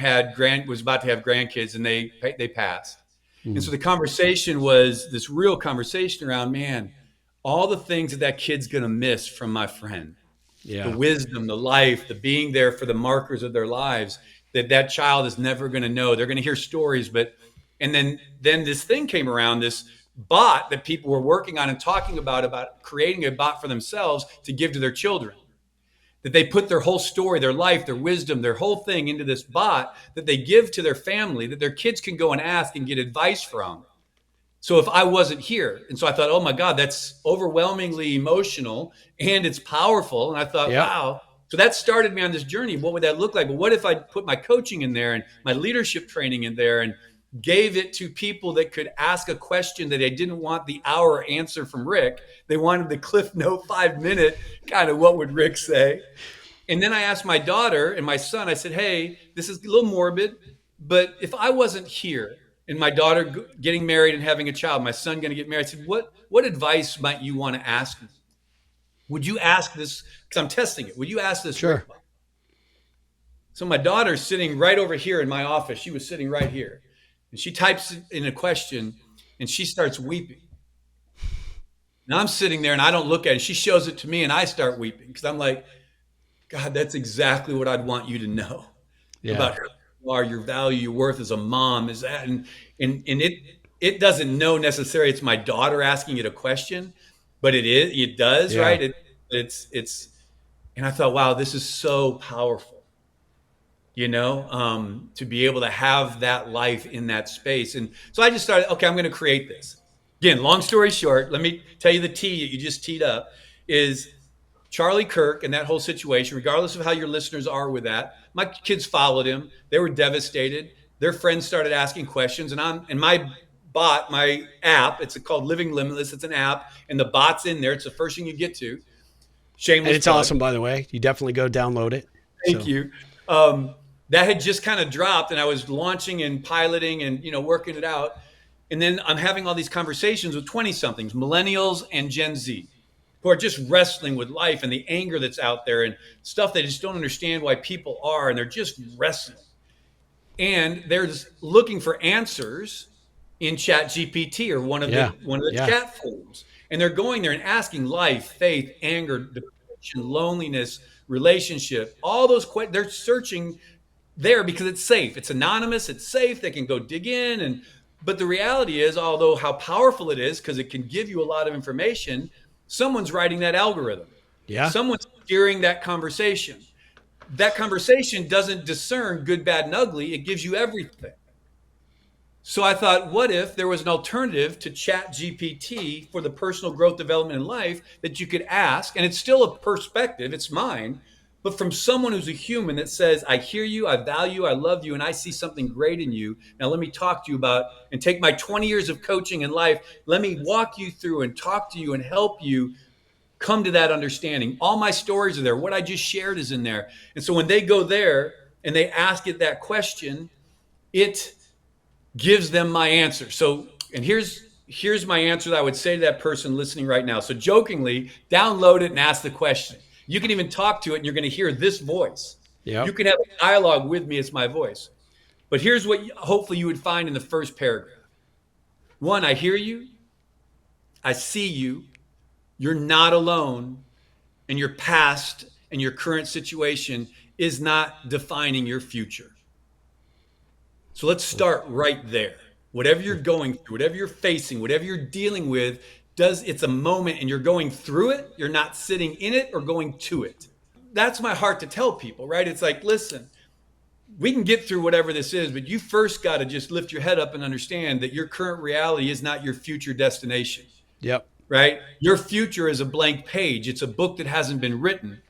B: was about to have grandkids, and they passed. And so the conversation was this real conversation around, man, all the things that kid's going to miss from my friend, the
A: Yeah.
B: wisdom, the life, the being there for the markers of their lives that child is never going to know. They're going to hear stories, and then this thing came around, this bot that people were working on and talking about creating a bot for themselves to give to their children, that they put their whole story, their life, their wisdom, their whole thing into this bot that they give to their family, that their kids can go and ask and get advice from. So if I wasn't here, and so I thought, oh my God, that's overwhelmingly emotional and it's powerful. And I thought,
A: Yep.
B: wow. So that started me on this journey. What would that look like? But what if I put my coaching in there and my leadership training in there and gave it to people that could ask a question that they didn't want the hour answer from Rick. They wanted the Cliff Note 5-minute kind of, what would Rick say? And then I asked my daughter and my son, I said, hey, this is a little morbid, but if I wasn't here and my daughter getting married and having a child, my son going to get married, I said, what advice might you want to ask me? Would you ask this? Because I'm testing it. Would you ask this?
A: Sure.
B: Rick? So my daughter's sitting right over here in my office. She was sitting right here. And she types in a question and she starts weeping. And I'm sitting there and I don't look at it. She shows it to me and I start weeping because I'm like, God, that's exactly what I'd want you to know about who you are, your value, your worth as a mom. Is that and it doesn't know necessarily it's my daughter asking it a question, but it does, right? It's and I thought, wow, this is so powerful, to be able to have that life in that space. And so I just started, okay, I'm going to create this. Again, long story short, let me tell you the tea that you just teed up is Charlie Kirk and that whole situation, regardless of how your listeners are with that. My kids followed him. They were devastated. Their friends started asking questions. And my bot, my app, it's called Living Limitless. It's an app, and the bot's in there. It's the first thing you get to. Shameless
A: And it's
B: plug.
A: awesome, by the way. You definitely go download it.
B: Thank you. That had just kind of dropped, and I was launching and piloting and working it out. And then I'm having all these conversations with 20-somethings, millennials and Gen Z, who are just wrestling with life and the anger that's out there and stuff they just don't understand why people are, and they're just wrestling. And they're just looking for answers in Chat GPT or one of the chat forums. And they're going there and asking life, faith, anger, depression, loneliness, relationship, all those questions. They're searching there because it's safe. It's anonymous. It's safe. They can go dig in. But the reality is, although how powerful it is, because it can give you a lot of information, someone's writing that algorithm.
A: Yeah.
B: Someone's steering that conversation. That conversation doesn't discern good, bad, and ugly. It gives you everything. So I thought, what if there was an alternative to Chat GPT for the personal growth development in life that you could ask, and it's still a perspective, it's mine, but from someone who's a human that says, I hear you, I value you, I love you, and I see something great in you. Now let me talk to you about, and take my 20 years of coaching in life, let me walk you through and talk to you and help you come to that understanding. All my stories are there. What I just shared is in there. And so when they go there and they ask it that question, it gives them my answer. So, and here's my answer that I would say to that person listening right now. So jokingly, download it and ask the question. You can even talk to it and you're going to hear this voice.
A: Yep.
B: You can have a dialogue with me. It's my voice. But here's what hopefully you would find in the first paragraph. 1, I hear you. I see you. You're not alone, and your past and your current situation is not defining your future. So let's start right there. Whatever you're going through, whatever you're facing, whatever you're dealing with, it's a moment and you're going through it. You're not sitting in it or going to it. That's my heart to tell people, right? It's like, listen, we can get through whatever this is, but you first got to just lift your head up and understand that your current reality is not your future destination.
A: Yep.
B: Right? Your future is a blank page. It's a book that hasn't been written.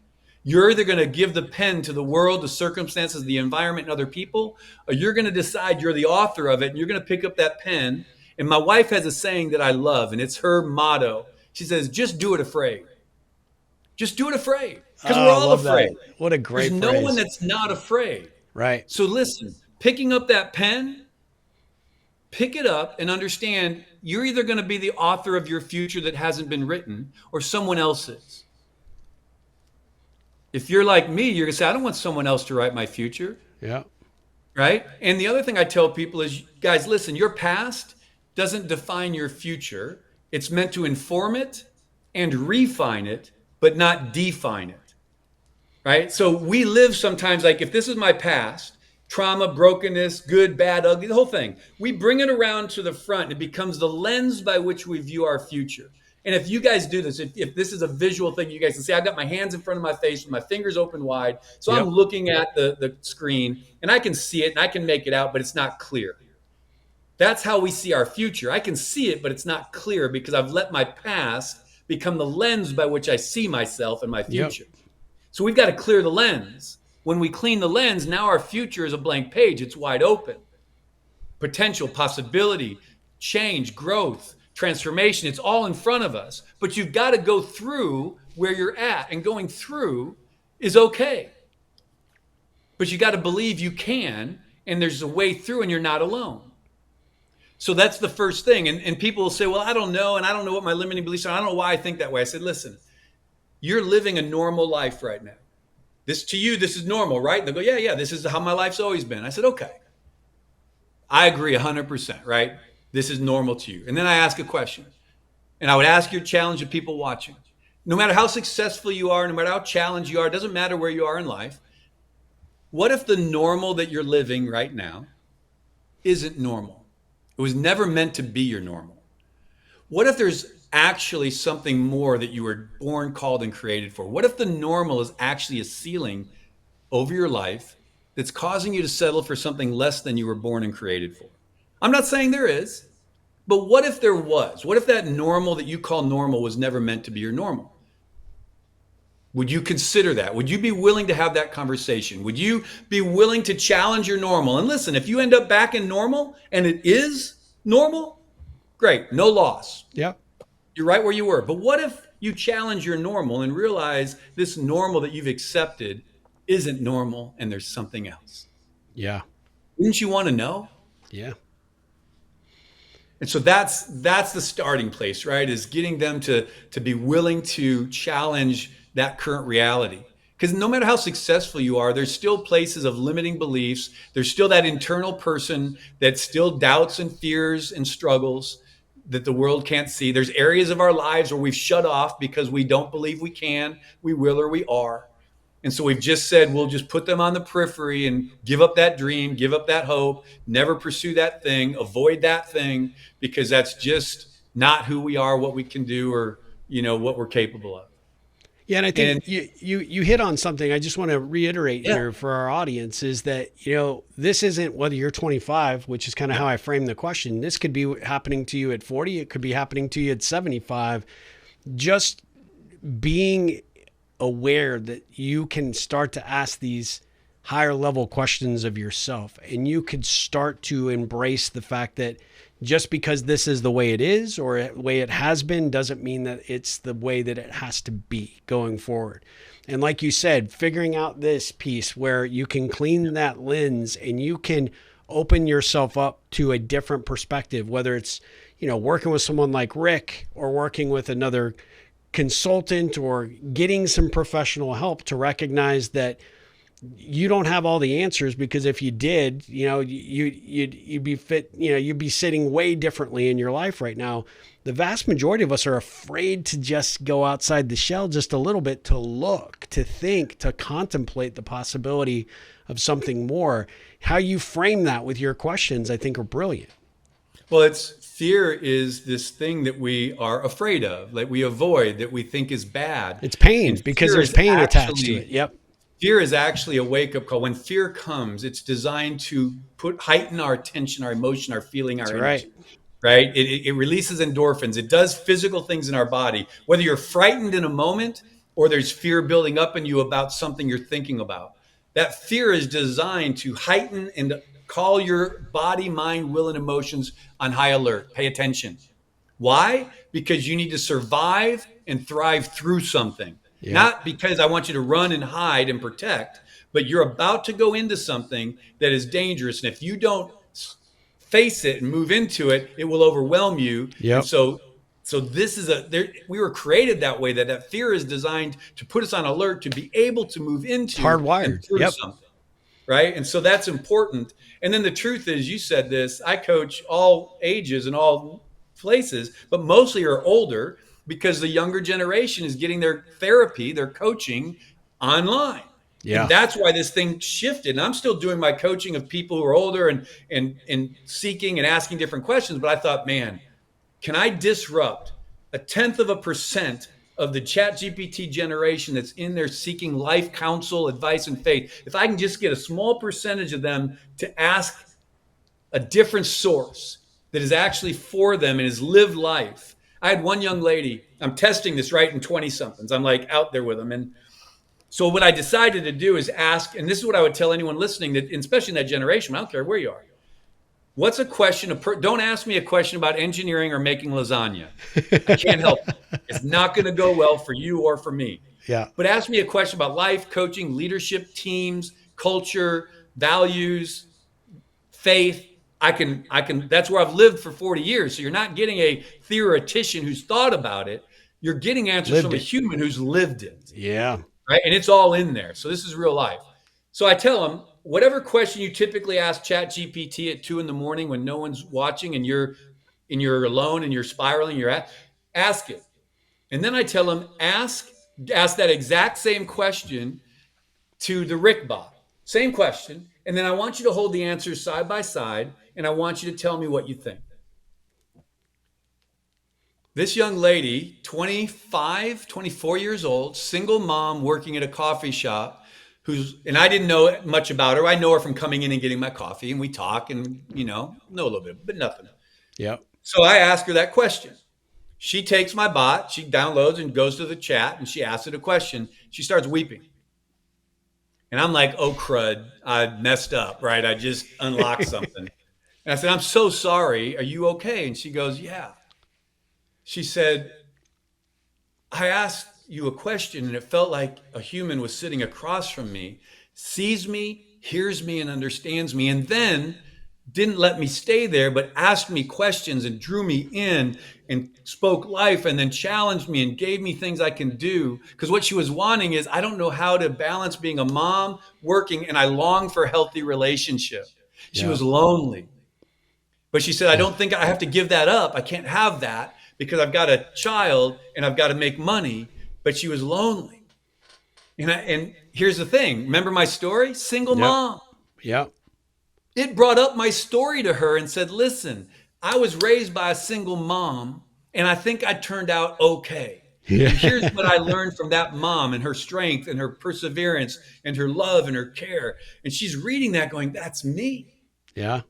B: You're either going to give the pen to the world, the circumstances, the environment, and other people, or you're going to decide you're the author of it, and you're going to pick up that pen. And my wife has a saying that I love, and it's her motto. She says, just do it afraid. Just do it afraid. Because we're
A: I
B: all
A: love that.
B: afraid.
A: What a
B: There's
A: great
B: no one
A: phrase.
B: that's not afraid.
A: Right.
B: So listen, picking up that pen, pick it up and understand you're either going to be the author of your future that hasn't been written or someone else's. If you're like me, you're going to say, I don't want someone else to write my future.
A: Yeah.
B: Right. And the other thing I tell people is, guys, listen, your past doesn't define your future. It's meant to inform it and refine it, but not define it. Right. So we live sometimes like, if this is my past, trauma, brokenness, good, bad, ugly, the whole thing, we bring it around to the front. It becomes the lens by which we view our future. And if you guys do this, if this is a visual thing, you guys can see I've got my hands in front of my face with my fingers open wide. So I'm
A: Yep.
B: looking at the screen and I can see it and I can make it out, but it's not clear. That's how we see our future. I can see it, but it's not clear because I've let my past become the lens by which I see myself and my
A: Yep.
B: future. So we've got to clear the lens. When we clean the lens, now our future is a blank page. It's wide open. Potential, possibility, change, growth, transformation, it's all in front of us. But you've got to go through where you're at, and going through is okay. But you got to believe you can, and there's a way through, and you're not alone. So that's the first thing. And people will say, well, I don't know, and I don't know what my limiting beliefs are. I don't know why I think that way. I said, listen, you're living a normal life right now. This to you, this is normal, right? And they'll go, yeah, this is how my life's always been. I said, okay. I agree 100%, right? This is normal to you. And then I ask a question. And I would ask your challenge of people watching. No matter how successful you are, no matter how challenged you are, it doesn't matter where you are in life. What if the normal that you're living right now isn't normal? It was never meant to be your normal. What if there's actually something more that you were born, called, and created for? What if the normal is actually a ceiling over your life that's causing you to settle for something less than you were born and created for? I'm not saying there is, but what if there was? What if that normal that you call normal was never meant to be your normal? Would you consider that? Would you be willing to have that conversation? Would you be willing to challenge your normal? And listen, if you end up back in normal and it is normal, great, no loss.
A: Yep.
B: You're right where you were. But what if you challenge your normal and realize this normal that you've accepted isn't normal and there's something else?
A: Yeah.
B: Wouldn't you want to know?
A: Yeah.
B: And so that's the starting place, right? Is getting them to be willing to challenge that current reality. Because no matter how successful you are, there's still places of limiting beliefs. There's still that internal person that still doubts and fears and struggles that the world can't see. There's areas of our lives where we've shut off because we don't believe we can, we will, or we are. And so we've just said, we'll just put them on the periphery and give up that dream, give up that hope, never pursue that thing, avoid that thing, because that's just not who we are, what we can do, or, what we're capable of.
A: Yeah, and I think you hit on something I just want to reiterate here for our audience is that, this isn't whether you're 25, which is kind of how I frame the question. This could be happening to you at 40. It could be happening to you at 75. Just being aware that you can start to ask these higher level questions of yourself, and you could start to embrace the fact that just because this is the way it is or the way it has been doesn't mean that it's the way that it has to be going forward. And like you said, figuring out this piece where you can clean that lens and you can open yourself up to a different perspective, whether it's, working with someone like Rick or working with another consultant or getting some professional help to recognize that you don't have all the answers, because if you did, you'd be fit, you'd be sitting way differently in your life right now. The vast majority of us are afraid to just go outside the shell just a little bit, to look, to think, to contemplate the possibility of something more. How you frame that with your questions, I think, are brilliant.
B: Well, fear is this thing that we are afraid of, that we avoid, that we think is bad.
A: It's pain, because there's pain attached to it. Yep.
B: Fear is actually a wake-up call. When fear comes, it's designed to heighten our attention, our emotion, our feeling, our energy. Right? It releases endorphins. It does physical things in our body. Whether you're frightened in a moment or there's fear building up in you about something you're thinking about, that fear is designed to heighten and call your body, mind, will, and emotions on high alert. Pay attention. Why? Because you need to survive and thrive through something.
A: Yeah.
B: Not because I want you to run and hide and protect, but you're about to go into something that is dangerous. And if you don't face it and move into it, it will overwhelm you. And
A: Yep.
B: so this is we were created that way, that fear is designed to put us on alert to be able to move
A: It's
B: into and
A: hardwired.
B: through
A: Yep.
B: something. Right. And so that's important. And then the truth is, you said this, I coach all ages and all places, but mostly are older because the younger generation is getting their therapy, their coaching online. And
A: Yeah.
B: that's why this thing shifted. And I'm still doing my coaching of people who are older and seeking and asking different questions. But I thought, man, can I disrupt a tenth of a percent of the chat GPT generation that's in there seeking life counsel, advice, and faith? If I can just get a small percentage of them to ask a different source that is actually for them and has lived life. I had one young lady, I'm testing this right in 20 somethings. I'm like out there with them. And so what I decided to do is ask, and this is what I would tell anyone listening, that especially in that generation, I don't care where you are. What's a question? Don't ask me a question about engineering or making lasagna. I can't help it. It's not going to go well for you or for me.
A: Yeah.
B: But ask me a question about life, coaching, leadership, teams, culture, values, faith. I can, that's where I've lived for 40 years. So you're not getting a theoretician who's thought about it. You're getting answers from a human who's lived it.
A: Yeah.
B: Right. And it's all in there. So this is real life. So I tell them, whatever question you typically ask Chat GPT at 2 a.m. when no one's watching and you're alone and you're spiraling, ask it. And then I tell them, ask that exact same question to the Rick bot. Same question. And then I want you to hold the answers side by side. And I want you to tell me what you think. This young lady, 25, 24 years old, single mom working at a coffee shop, and I didn't know much about her. I know her from coming in and getting my coffee, and we talk and, know a little bit, but nothing.
A: Yep.
B: So I ask her that question. She takes my bot, she downloads and goes to the chat, and she asks it a question. She starts weeping. And I'm like, oh, crud, I messed up, right? I just unlocked something. And I said, I'm so sorry. Are you okay? And she goes, yeah. She said, I asked you a question and it felt like a human was sitting across from me, sees me, hears me, and understands me, and then didn't let me stay there, but asked me questions and drew me in and spoke life and then challenged me and gave me things I can do. Because what she was wanting is, I don't know how to balance being a mom, working, and I long for a healthy relationship. She was lonely. But she said, I don't think I have to give that up. I can't have that because I've got a child and I've got to make money. But she was lonely. And here's the thing. Remember my story? Single mom.
A: Yeah.
B: It brought up my story to her and said, listen, I was raised by a single mom and I think I turned out okay. Yeah. And here's what I learned from that mom and her strength and her perseverance and her love and her care. And she's reading that going, that's me.
A: Yeah.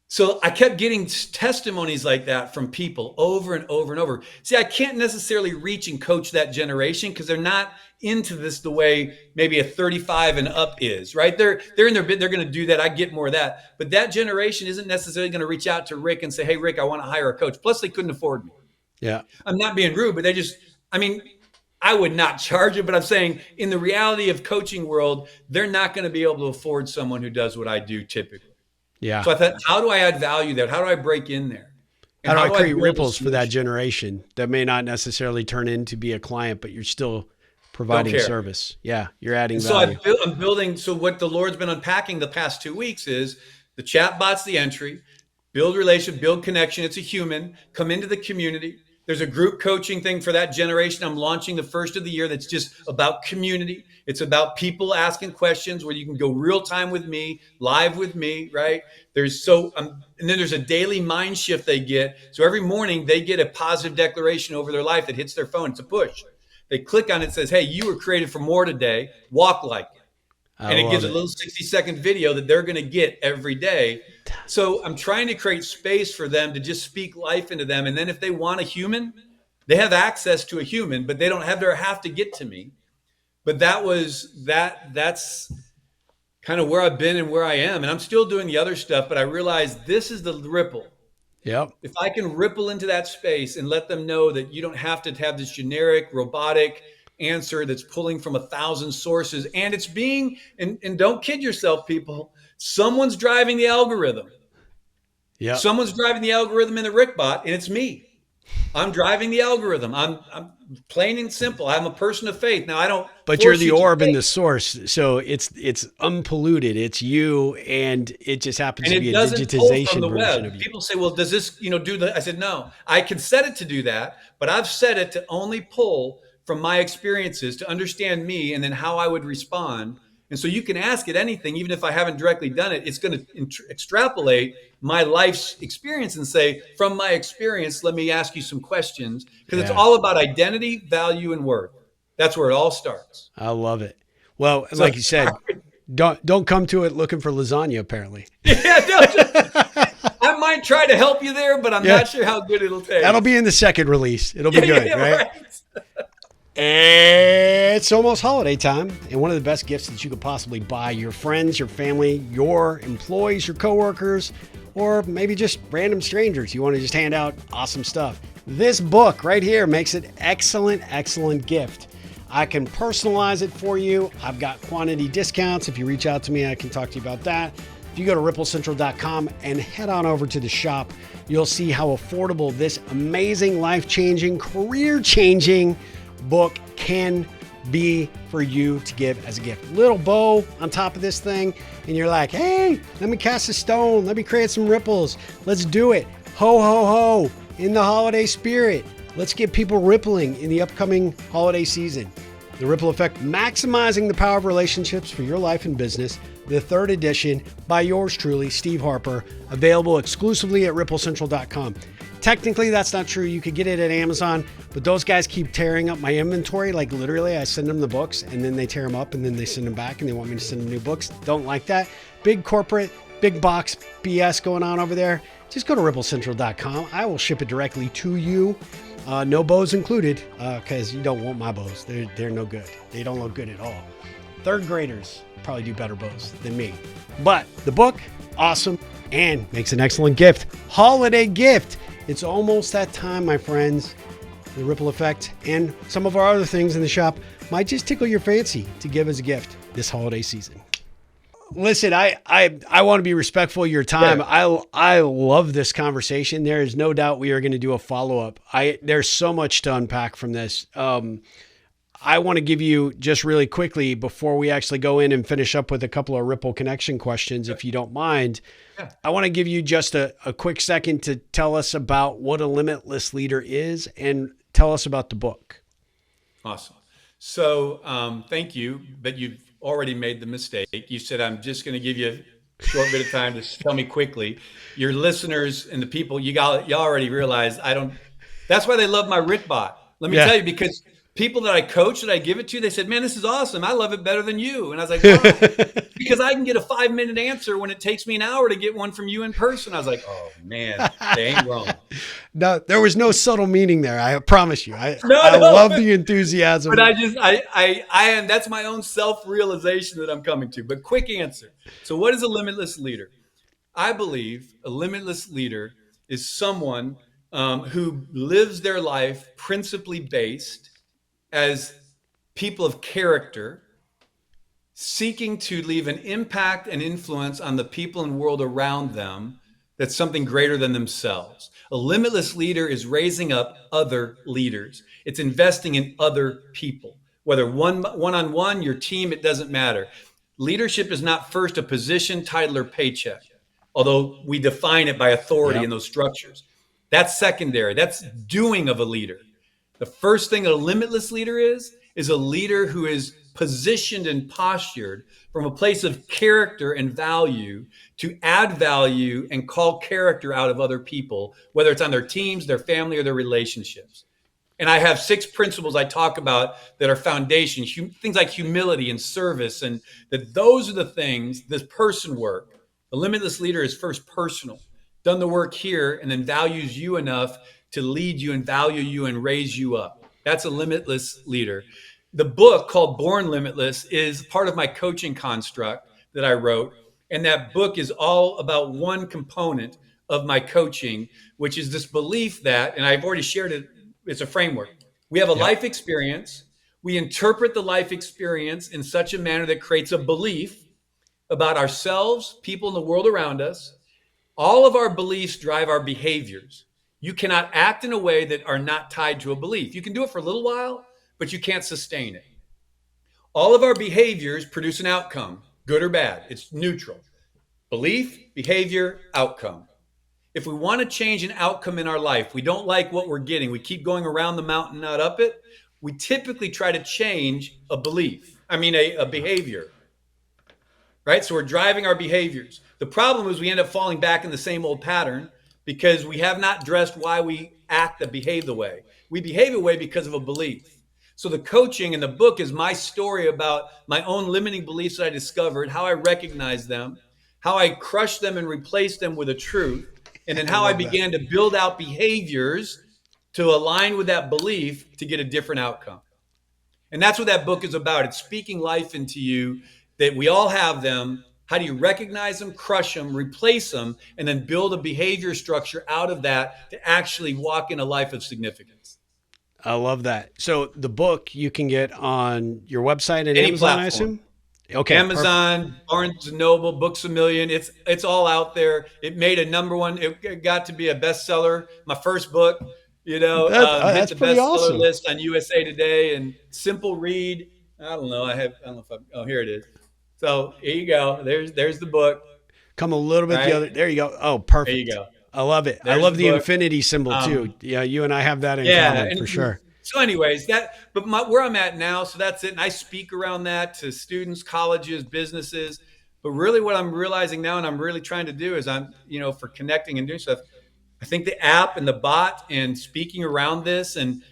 B: So I kept getting testimonies like that from people over and over and over. See, I can't necessarily reach and coach that generation because they're not into this the way maybe a 35 and up is, right? They're in their bit. They're going to do that. I get more of that. But that generation isn't necessarily going to reach out to Rick and say, hey, Rick, I want to hire a coach. Plus, they couldn't afford me.
A: Yeah.
B: I'm not being rude, but I would not charge it, but I'm saying in the reality of coaching world, they're not going to be able to afford someone who does what I do typically.
A: Yeah.
B: So I thought, how do I add value there? How do I break in there?
A: And how do I create ripples for that generation that may not necessarily turn into be a client, but you're still providing service? Yeah, you're adding value.
B: So I'm building. So what the Lord's been unpacking the past 2 weeks is the chat bot's the entry, build relation, build connection. It's a human. Come into the community. There's a group coaching thing for that generation. I'm launching the first of the year that's just about community. It's about people asking questions where you can go real time with me, live with me, right? And then there's a daily mind shift they get. So every morning they get a positive declaration over their life that hits their phone. It's a push. They click on it, says, hey, you were created for more today. Walk like it. And it gives a little 60-second video that they're going to get every day. So I'm trying to create space for them to just speak life into them. And then if they want a human, they have access to a human, but they don't have to get to me. But that's kind of where I've been and where I am. And I'm still doing the other stuff, but I realized this is the ripple.
A: Yep.
B: If I can ripple into that space and let them know that you don't have to have this generic, robotic, answer that's pulling from 1,000 sources, and it's being, and don't kid yourself, people, someone's driving the algorithm.
A: Yeah.
B: Someone's driving the algorithm in the Rickbot, and it's me. I'm driving the algorithm. I'm plain and simple. I'm a person of faith. Now I don't
A: But you're
B: force
A: the
B: you to
A: orb and
B: faith.
A: the source, so it's unpolluted. It's you, and it just happens
B: And
A: to be
B: it
A: a
B: doesn't pull from the
A: digitization version of
B: web.
A: you.
B: People say, well, does this, do that? I said, no, I can set it to do that, but I've set it to only pull from my experiences to understand me and then how I would respond. And so you can ask it anything, even if I haven't directly done it, it's going to extrapolate my life's experience and say, from my experience, let me ask you some questions, because it's
A: Yeah,
B: all about identity, value, and worth. That's where it all starts.
A: I love it. Well,
B: So
A: like you said, don't come to it looking for lasagna. Apparently,
B: yeah, no, I might try to help you there, but I'm
A: Yeah.
B: not sure how good it'll take.
A: that'll be in the second release. It'll be good, right?
B: right.
A: It's almost holiday time, and one of the best gifts that you could possibly buy your friends, your family, your employees, your coworkers, or maybe just random strangers. You want to just hand out awesome stuff. This book right here makes it excellent gift. I can personalize it for you. I've got quantity discounts. If you reach out to me, I can talk to you about that. If you go to ripplecentral.com and head on over to the shop, you'll see how affordable this amazing, life-changing, career-changing book can be for you to give as a gift. Little bow on top of this thing, and you're like, hey, let me cast a stone. Let me create some ripples. Let's do it. Ho, ho, ho, in the holiday spirit. Let's get people rippling in the upcoming holiday season. The Ripple Effect, Maximizing the Power of Relationships for Your Life and Business, the third edition by yours truly, Steve Harper, available exclusively at ripplecentral.com. Technically, that's not true. You could get it at Amazon, but those guys keep tearing up my inventory. Like literally, I send them the books and then they tear them up and then they send them back and they want me to send them new books. Don't like that. Big corporate, big box BS going on over there. Just go to ripplecentral.com. I will ship it directly to you. No bows included, because you don't want my bows. They're no good. They don't look good at all. Third graders probably do better bows than me. But the book, awesome, and makes an excellent gift. Holiday gift. It's almost that time, my friends. The Ripple Effect and some of our other things in the shop might just tickle your fancy to give as a gift this holiday season. Listen, I want to be respectful of your time.
B: Yeah.
A: I love this conversation. There is no doubt we are going to do a follow-up. There's so much to unpack from this. I want to give you just really quickly before we actually go in and finish up with a couple of Ripple Connection questions, if you don't mind.
B: Yeah.
A: I want to give you just a quick second to tell us about what a limitless leader is and tell us about the book.
B: Awesome. So thank you, but you've already made the mistake. You said, I'm just going to give you a short bit of time to tell me quickly. Your listeners and the people, you already realize that's why they love my Rickbot. Let me tell you, because people that I coach, that I give it to, they said, man, this is awesome. I love it better than you. And I was like, why? Because I can get a 5-minute answer when it takes me an hour to get one from you in person. I was like, oh man, they ain't wrong.
A: No, there was no subtle meaning there. I promise you. I
B: No.
A: love the enthusiasm.
B: But I am, that's my own self-realization that I'm coming to. But quick answer. So what is a limitless leader? I believe a limitless leader is someone who lives their life principally based as people of character, seeking to leave an impact and influence on the people and world around them that's something greater than themselves. A limitless leader is raising up other leaders. It's investing in other people, whether one-on-one, your team, it doesn't matter. Leadership is not first a position, title, or paycheck, although we define it by authority in those structures. That's secondary. That's doing of a leader. The first thing a limitless leader is a leader who is positioned and postured from a place of character and value to add value and call character out of other people, whether it's on their teams, their family, or their relationships. And I have 6 principles I talk about that are foundation, things like humility and service, and that those are the things, this person work. A limitless leader is first personal, done the work here, and then values you enough to lead you and value you and raise you up. That's a limitless leader. The book called Born Limitless is part of my coaching construct that I wrote. And that book is all about one component of my coaching, which is this belief that, and I've already shared it, it's a framework. We have a life experience. We interpret the life experience in such a manner that creates a belief about ourselves, people in the world around us. All of our beliefs drive our behaviors. You cannot act in a way that are not tied to a belief. You can do it for a little while, but you can't sustain it. All of our behaviors produce an outcome, good or bad. It's neutral. Belief, behavior, outcome. If we want to change an outcome in our life, we don't like what we're getting, we keep going around the mountain, not up it, we typically try to change a belief. I mean, a behavior, right? So we're driving our behaviors. The problem is we end up falling back in the same old pattern because we have not addressed why we act and behave the way. We behave a way because of a belief. So the coaching in the book is my story about my own limiting beliefs that I discovered, how I recognized them, how I crushed them and replaced them with a truth, and then how I began to build out behaviors to align with that belief to get a different outcome. And that's what that book is about. It's speaking life into you, that we all have them. How do you recognize them, crush them, replace them, and then build a behavior structure out of that to actually walk in a life of significance?
A: I love that. So the book you can get on your website and
B: Any
A: Amazon,
B: platform.
A: I assume? Okay.
B: Amazon,
A: Perfect.
B: Barnes and Noble, Books A Million. It's all out there. It made a number one. It got to be a bestseller. My first book, hit
A: That's
B: the
A: pretty
B: bestseller
A: awesome.
B: list on USA Today, and simple read. I don't know. I don't know if oh, here it is. So here you go. There's the book.
A: Come a little bit
B: Right?
A: the other. There you go. Oh,
B: There
A: perfect.
B: you go.
A: I love it. I
B: There's
A: love
B: the
A: the
B: book.
A: infinity symbol too. Yeah, you and I have that in
B: Yeah,
A: common
B: and
A: for sure.
B: so anyways, where I'm at now, so that's it. And I speak around that to students, colleges, businesses. But really what I'm realizing now and I'm really trying to do is for connecting and doing stuff, I think the app and the bot and speaking around this and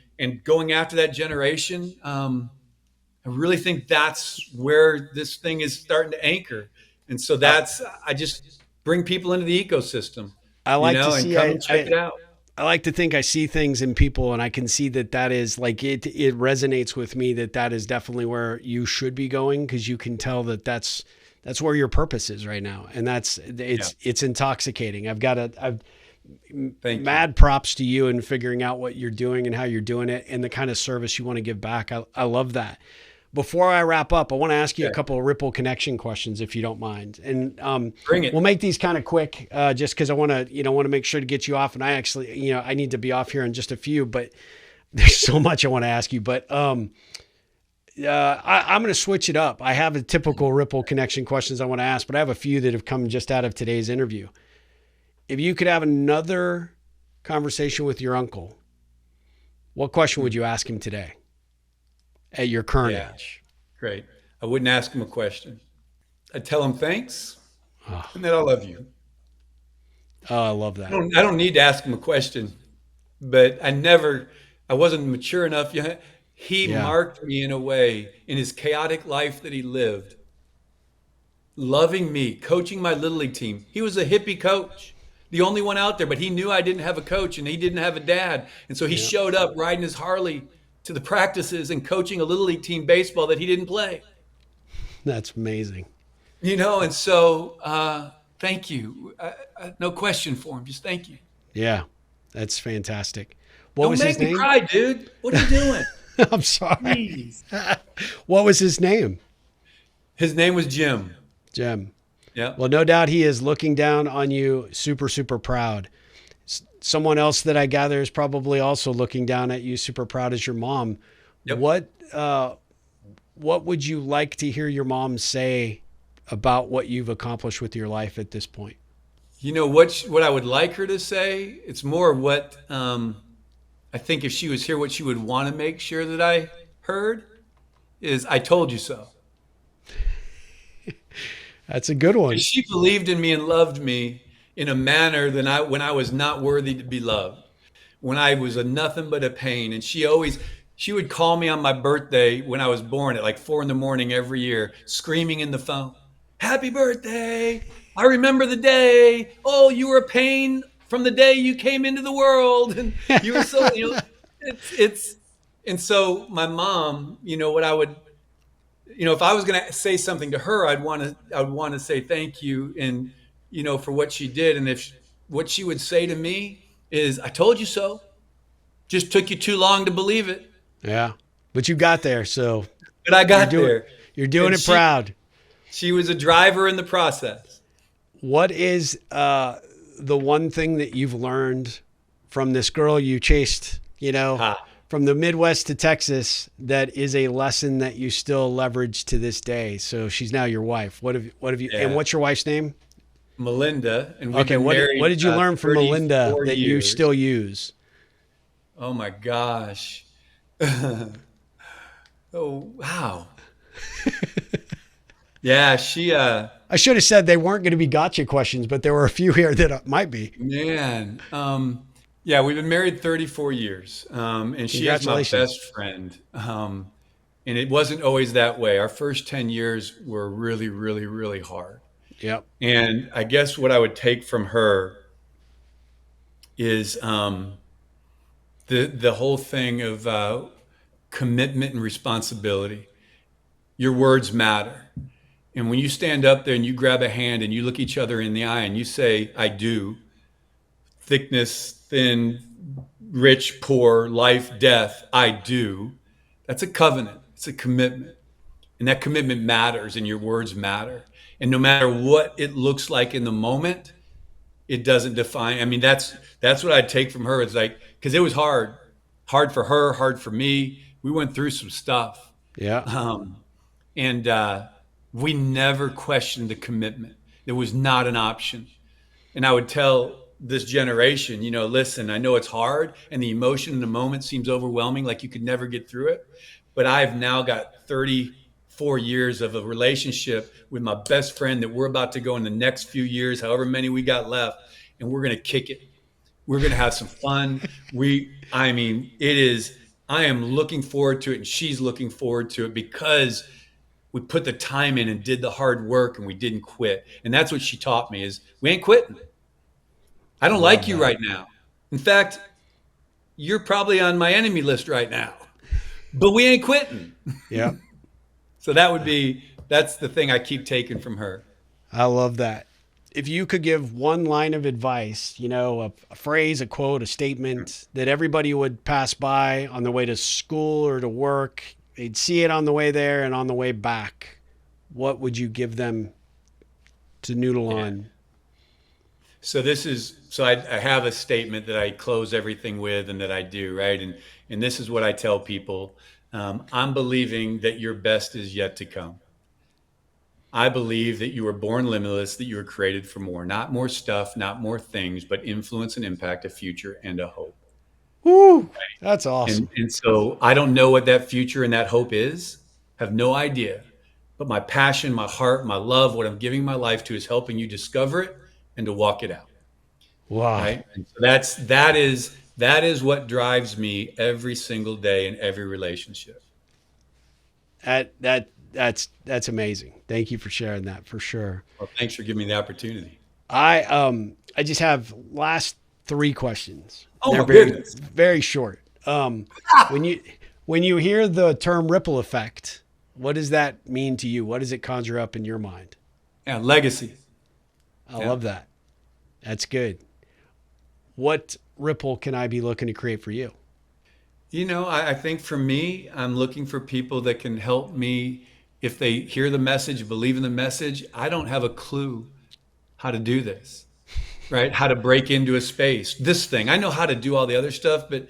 B: going after that generation, I really think that's where this thing is starting to anchor. And so I just bring people into the ecosystem,
A: I like to
B: and
A: see.
B: come and check it out.
A: I like to think I see things in people, and I can see that is like it. It resonates with me that is definitely where you should be going, because you can tell that's where your purpose is right now, and it's intoxicating. I've mad props to you in figuring out what you're doing and how you're doing it, and the kind of service you want to give back. I love that. Before I wrap up, I want to ask you a couple of Ripple Connection questions, if you don't mind. And
B: Bring it.
A: We'll make these kind of quick, just because I want to make sure to get you off. And I actually, I need to be off here in just a few, but there's so much I want to ask you. But I'm going to switch it up. I have a typical Ripple Connection questions I want to ask, but I have a few that have come just out of today's interview. If you could have another conversation with your uncle, what question would you ask him today? At your current age.
B: Great. I wouldn't ask him a question. I'd tell him thanks and that I love you.
A: Oh, I love that.
B: I don't need to ask him a question, but I wasn't mature enough yet. He marked me in a way in his chaotic life that he lived, loving me, coaching my Little League team. He was a hippie coach, the only one out there, but he knew I didn't have a coach and he didn't have a dad. And so he showed up riding his Harley to the practices and coaching a Little League team baseball that he didn't play.
A: That's amazing.
B: And so thank you. No question for him. Just thank you.
A: Yeah, that's fantastic. What
B: Don't
A: was his
B: make me
A: name?
B: cry, dude. What are you doing?
A: I'm sorry.
B: Please.
A: What was his name?
B: His name was Jim.
A: Jim.
B: Yeah.
A: Well, no doubt he is looking down on you, super, super proud. Someone else that I gather is probably also looking down at you, super proud, is your mom.
B: Yep.
A: What would you like to hear your mom say about what you've accomplished with your life at this point?
B: What I would like her to say, it's more what I think if she was here, what she would want to make sure that I heard is, I told you so.
A: That's a good one.
B: She believed in me and loved me in a manner that when I was not worthy to be loved, when I was a nothing but a pain. And she would call me on my birthday when I was born at like 4 a.m. every year, screaming in the phone, "Happy birthday. I remember the day. Oh, you were a pain from the day you came into the world." And you were so, and so my mom, what I would, if I was going to say something to her, I would want to say thank you and, for what she did. And what she would say to me is, "I told you so. Just took you too long to believe it."
A: Yeah. But you got there, so
B: But I got there.
A: You're doing
B: And
A: it proud.
B: She was a driver in the process.
A: What is the one thing that you've learned from this girl you chased, from the Midwest to Texas, that is a lesson that you still leverage to this day? So she's now your wife. What have you, and what's your wife's name?
B: Melinda. And we've
A: Okay.
B: been married,
A: What did you learn from Melinda that you
B: years.
A: still use?
B: Oh my gosh. Oh, wow. Yeah,
A: I should have said they weren't going to be gotcha questions, but there were a few here that might be.
B: man. Yeah, we've been married 34 years. And she is my best friend. And it wasn't always that way. Our first 10 years were really, really, really hard.
A: Yep.
B: And I guess what I would take from her is the whole thing of commitment and responsibility. Your words matter. And when you stand up there and you grab a hand and you look each other in the eye and you say, I do, thickness, thin, rich, poor, life, death, I do, that's a covenant. It's a commitment. And that commitment matters and your words matter. And no matter what it looks like in the moment, it doesn't define. I mean, that's what I'd take from her. It's like, because it was hard for her, hard for me. We went through some stuff.
A: Yeah.
B: And we never questioned the commitment. It was not an option. And I would tell this generation, listen, I know it's hard and the emotion in the moment seems overwhelming, like you could never get through it. But I've now got 34 years of a relationship with my best friend that we're about to go in the next few years, however many we got left, and we're going to kick it. We're going to have some fun. I am looking forward to it, and she's looking forward to it because we put the time in and did the hard work and we didn't quit. And that's what she taught me is we ain't quitting. I don't like you right now. In fact, you're probably on my enemy list right now, but we ain't quitting.
A: Yeah.
B: So that's the thing I keep taking from her.
A: I love that. If you could give one line of advice, a phrase, a quote, a statement that everybody would pass by on the way to school or to work, they'd see it on the way there and on the way back, what would you give them to noodle on?
B: So I have a statement that I close everything with and that I do, right? And this is what I tell people. I'm believing that your best is yet to come. I believe that you were born limitless, that you were created for more, not more stuff, not more things, but influence and impact, a future and a hope.
A: Woo, right? That's awesome.
B: And so I don't know what that future and that hope is, have no idea. But my passion, my heart, my love, what I'm giving my life to is helping you discover it and to walk it out.
A: Wow.
B: Right? And so that is what drives me every single day in every relationship.
A: That's amazing. Thank you for sharing that, for sure.
B: Well, thanks for giving me the opportunity.
A: I just have last 3 questions.
B: Oh,
A: they're
B: my goodness.
A: Very short. When you hear the term ripple effect, what does that mean to you? What does it conjure up in your mind?
B: Yeah, legacy.
A: I love that. That's good. What ripple can I be looking to create for you?
B: I think for me, I'm looking for people that can help me. If they hear the message, believe in the message, I don't have a clue how to do this, right? How to break into a space. This thing, I know how to do all the other stuff, but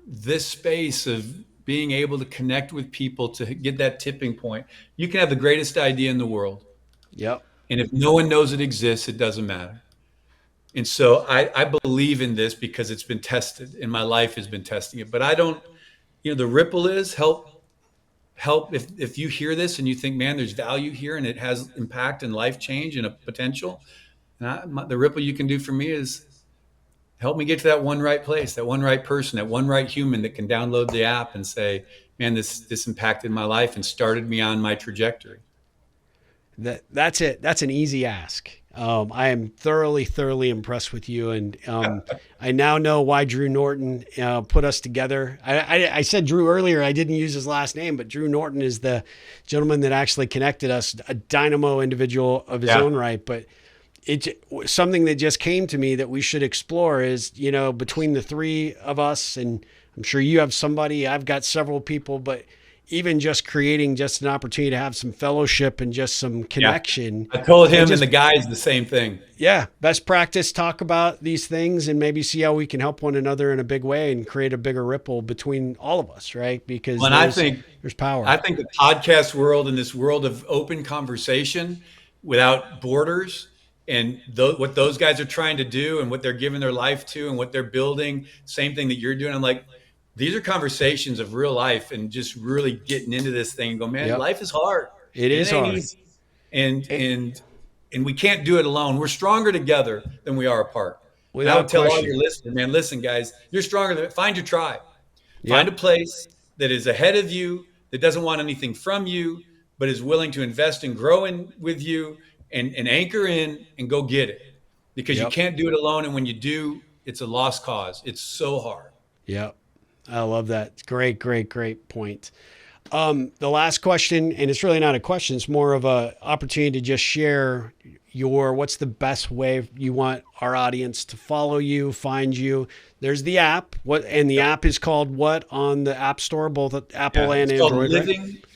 B: this space of being able to connect with people to get that tipping point, you can have the greatest idea in the world.
A: Yep.
B: And if no one knows it exists, it doesn't matter. And so I believe in this because it's been tested and my life has been testing it. But I don't, the ripple is help if you hear this and you think, man, there's value here and it has impact and life change and a potential. And the ripple you can do for me is help me get to that one right place, that one right person, that one right human that can download the app and say, man, this impacted my life and started me on my trajectory.
A: That's it. That's an easy ask. I am thoroughly impressed with you. And I now know why Drew Norton put us together. I said Drew earlier. I didn't use his last name, but Drew Norton is the gentleman that actually connected us, a dynamo individual of his own right. But it's something that just came to me that we should explore is, between the 3 of us, and I'm sure you have somebody, I've got several people, but even just creating just an opportunity to have some fellowship and just some connection.
B: I told him and the guys the same thing.
A: Yeah. Best practice, talk about these things and maybe see how we can help one another in a big way and create a bigger ripple between all of us. Right. Because there's power.
B: I think the podcast world and this world of open conversation without borders and what those guys are trying to do and what they're giving their life to and what they're building, same thing that you're doing. I'm like, these are conversations of real life and just really getting into this thing and go, man, life is hard.
A: It is hard.
B: Easy. And we can't do it alone. We're stronger together than we are apart. And I would tell all your listeners, man, listen, guys, you're stronger find your tribe. Find a place that is ahead of you, that doesn't want anything from you, but is willing to invest and grow in with you and anchor in and go get it. Because you can't do it alone. And when you do, it's a lost cause. It's so hard.
A: Yep. I love that. Great point. The last question, and it's really not a question, it's more of a opportunity to just share what's the best way you want our audience to follow you, find you. There's the app. The app is called what on the App Store, both Apple and Android?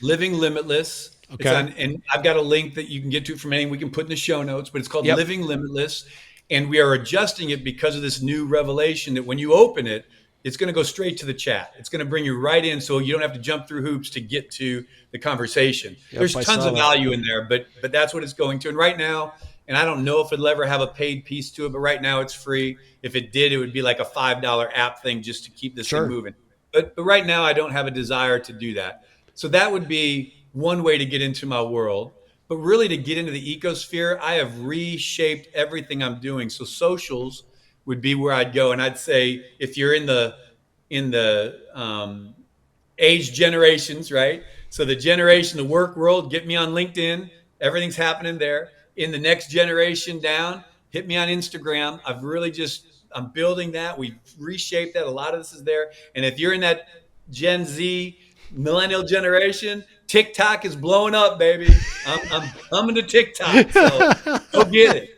B: Living Limitless.
A: Okay.
B: And I've got a link that you can get to from anything we can put in the show notes, but it's called Living Limitless. And we are adjusting it because of this new revelation that when you open it, it's going to go straight to the chat. It's going to bring you right in, so you don't have to jump through hoops to get to the conversation. There's tons of value in there, but that's what it's going to. And right now, and I don't know if it'll ever have a paid piece to it, but right now it's free. If it did, it would be like a $5 app thing just to keep this thing moving. But right now, I don't have a desire to do that. So that would be one way to get into my world. But really, to get into the ecosphere, I have reshaped everything I'm doing. So socials would be where I'd go. And I'd say, if you're in the age generations, right? So the work world, get me on LinkedIn. Everything's happening there. In the next generation down, hit me on Instagram. I'm building that. We've reshaped that. A lot of this is there. And if you're in that Gen Z millennial generation, TikTok is blowing up, baby. I'm coming to TikTok. So go get it.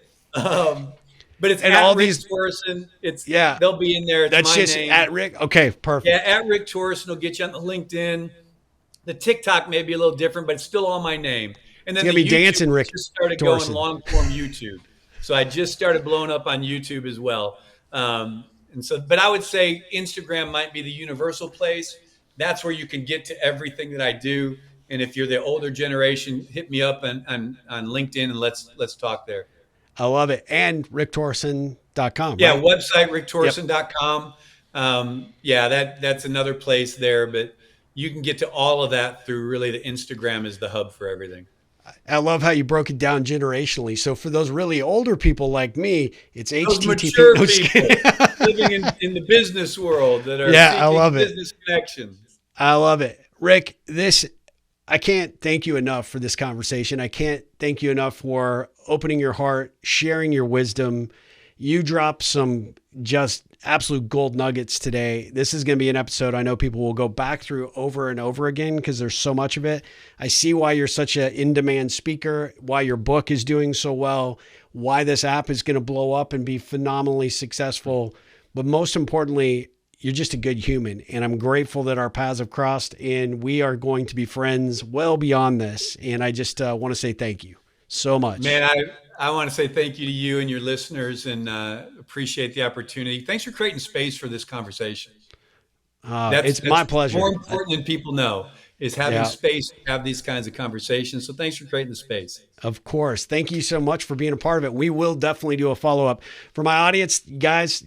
B: But it's
A: and
B: at
A: all
B: Rick
A: these
B: Torrison. They'll be in there. It's
A: that's
B: my
A: just
B: name.
A: at Rick. Okay, perfect.
B: Yeah, at Rick Torrison will get you on the LinkedIn. The TikTok may be a little different, but it's still all my name. And then
A: it's gonna be dancing, Rick.
B: Just started
A: Torrison.
B: going long form YouTube. So I just started blowing up on YouTube as well. But I would say Instagram might be the universal place. That's where you can get to everything that I do. And if you're the older generation, hit me up on LinkedIn and let's talk there.
A: I love it. And ricktorrison.com.
B: Yeah,
A: right?
B: website, ricktorrison.com. That's another place there, but you can get to all of that through really the Instagram is the hub for everything.
A: I love how you broke it down generationally. So for those really older people like me, it's
B: those
A: HTTP.
B: mature people living in the business world that are seeking business connections.
A: I love it. Rick, I can't thank you enough for this conversation. I can't thank you enough for opening your heart, sharing your wisdom. You dropped some just absolute gold nuggets today. This is going to be an episode I know people will go back through over and over again because there's so much of it. I see why you're such an in-demand speaker, why your book is doing so well, why this app is going to blow up and be phenomenally successful. But most importantly, you're just a good human. And I'm grateful that our paths have crossed and we are going to be friends well beyond this. And I just want to say thank you so much.
B: Man, I want to say thank you to you and your listeners and appreciate the opportunity. Thanks for creating space for this conversation.
A: It's my pleasure.
B: More important than people know is having space to have these kinds of conversations. So thanks for creating the space.
A: Of course. Thank you so much for being a part of it. We will definitely do a follow-up. For my audience, guys,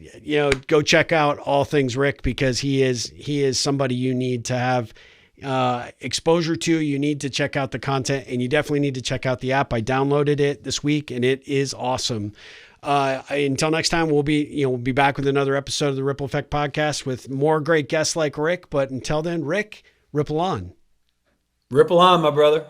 A: go check out all things Rick because he is somebody you need to have exposure to. You need to check out the content and you definitely need to check out the app. I downloaded it this week and it is awesome. Until next time, we'll be back with another episode of the Ripple Effect podcast with more great guests like Rick. But until then, Rick, ripple on.
B: Ripple on, my brother.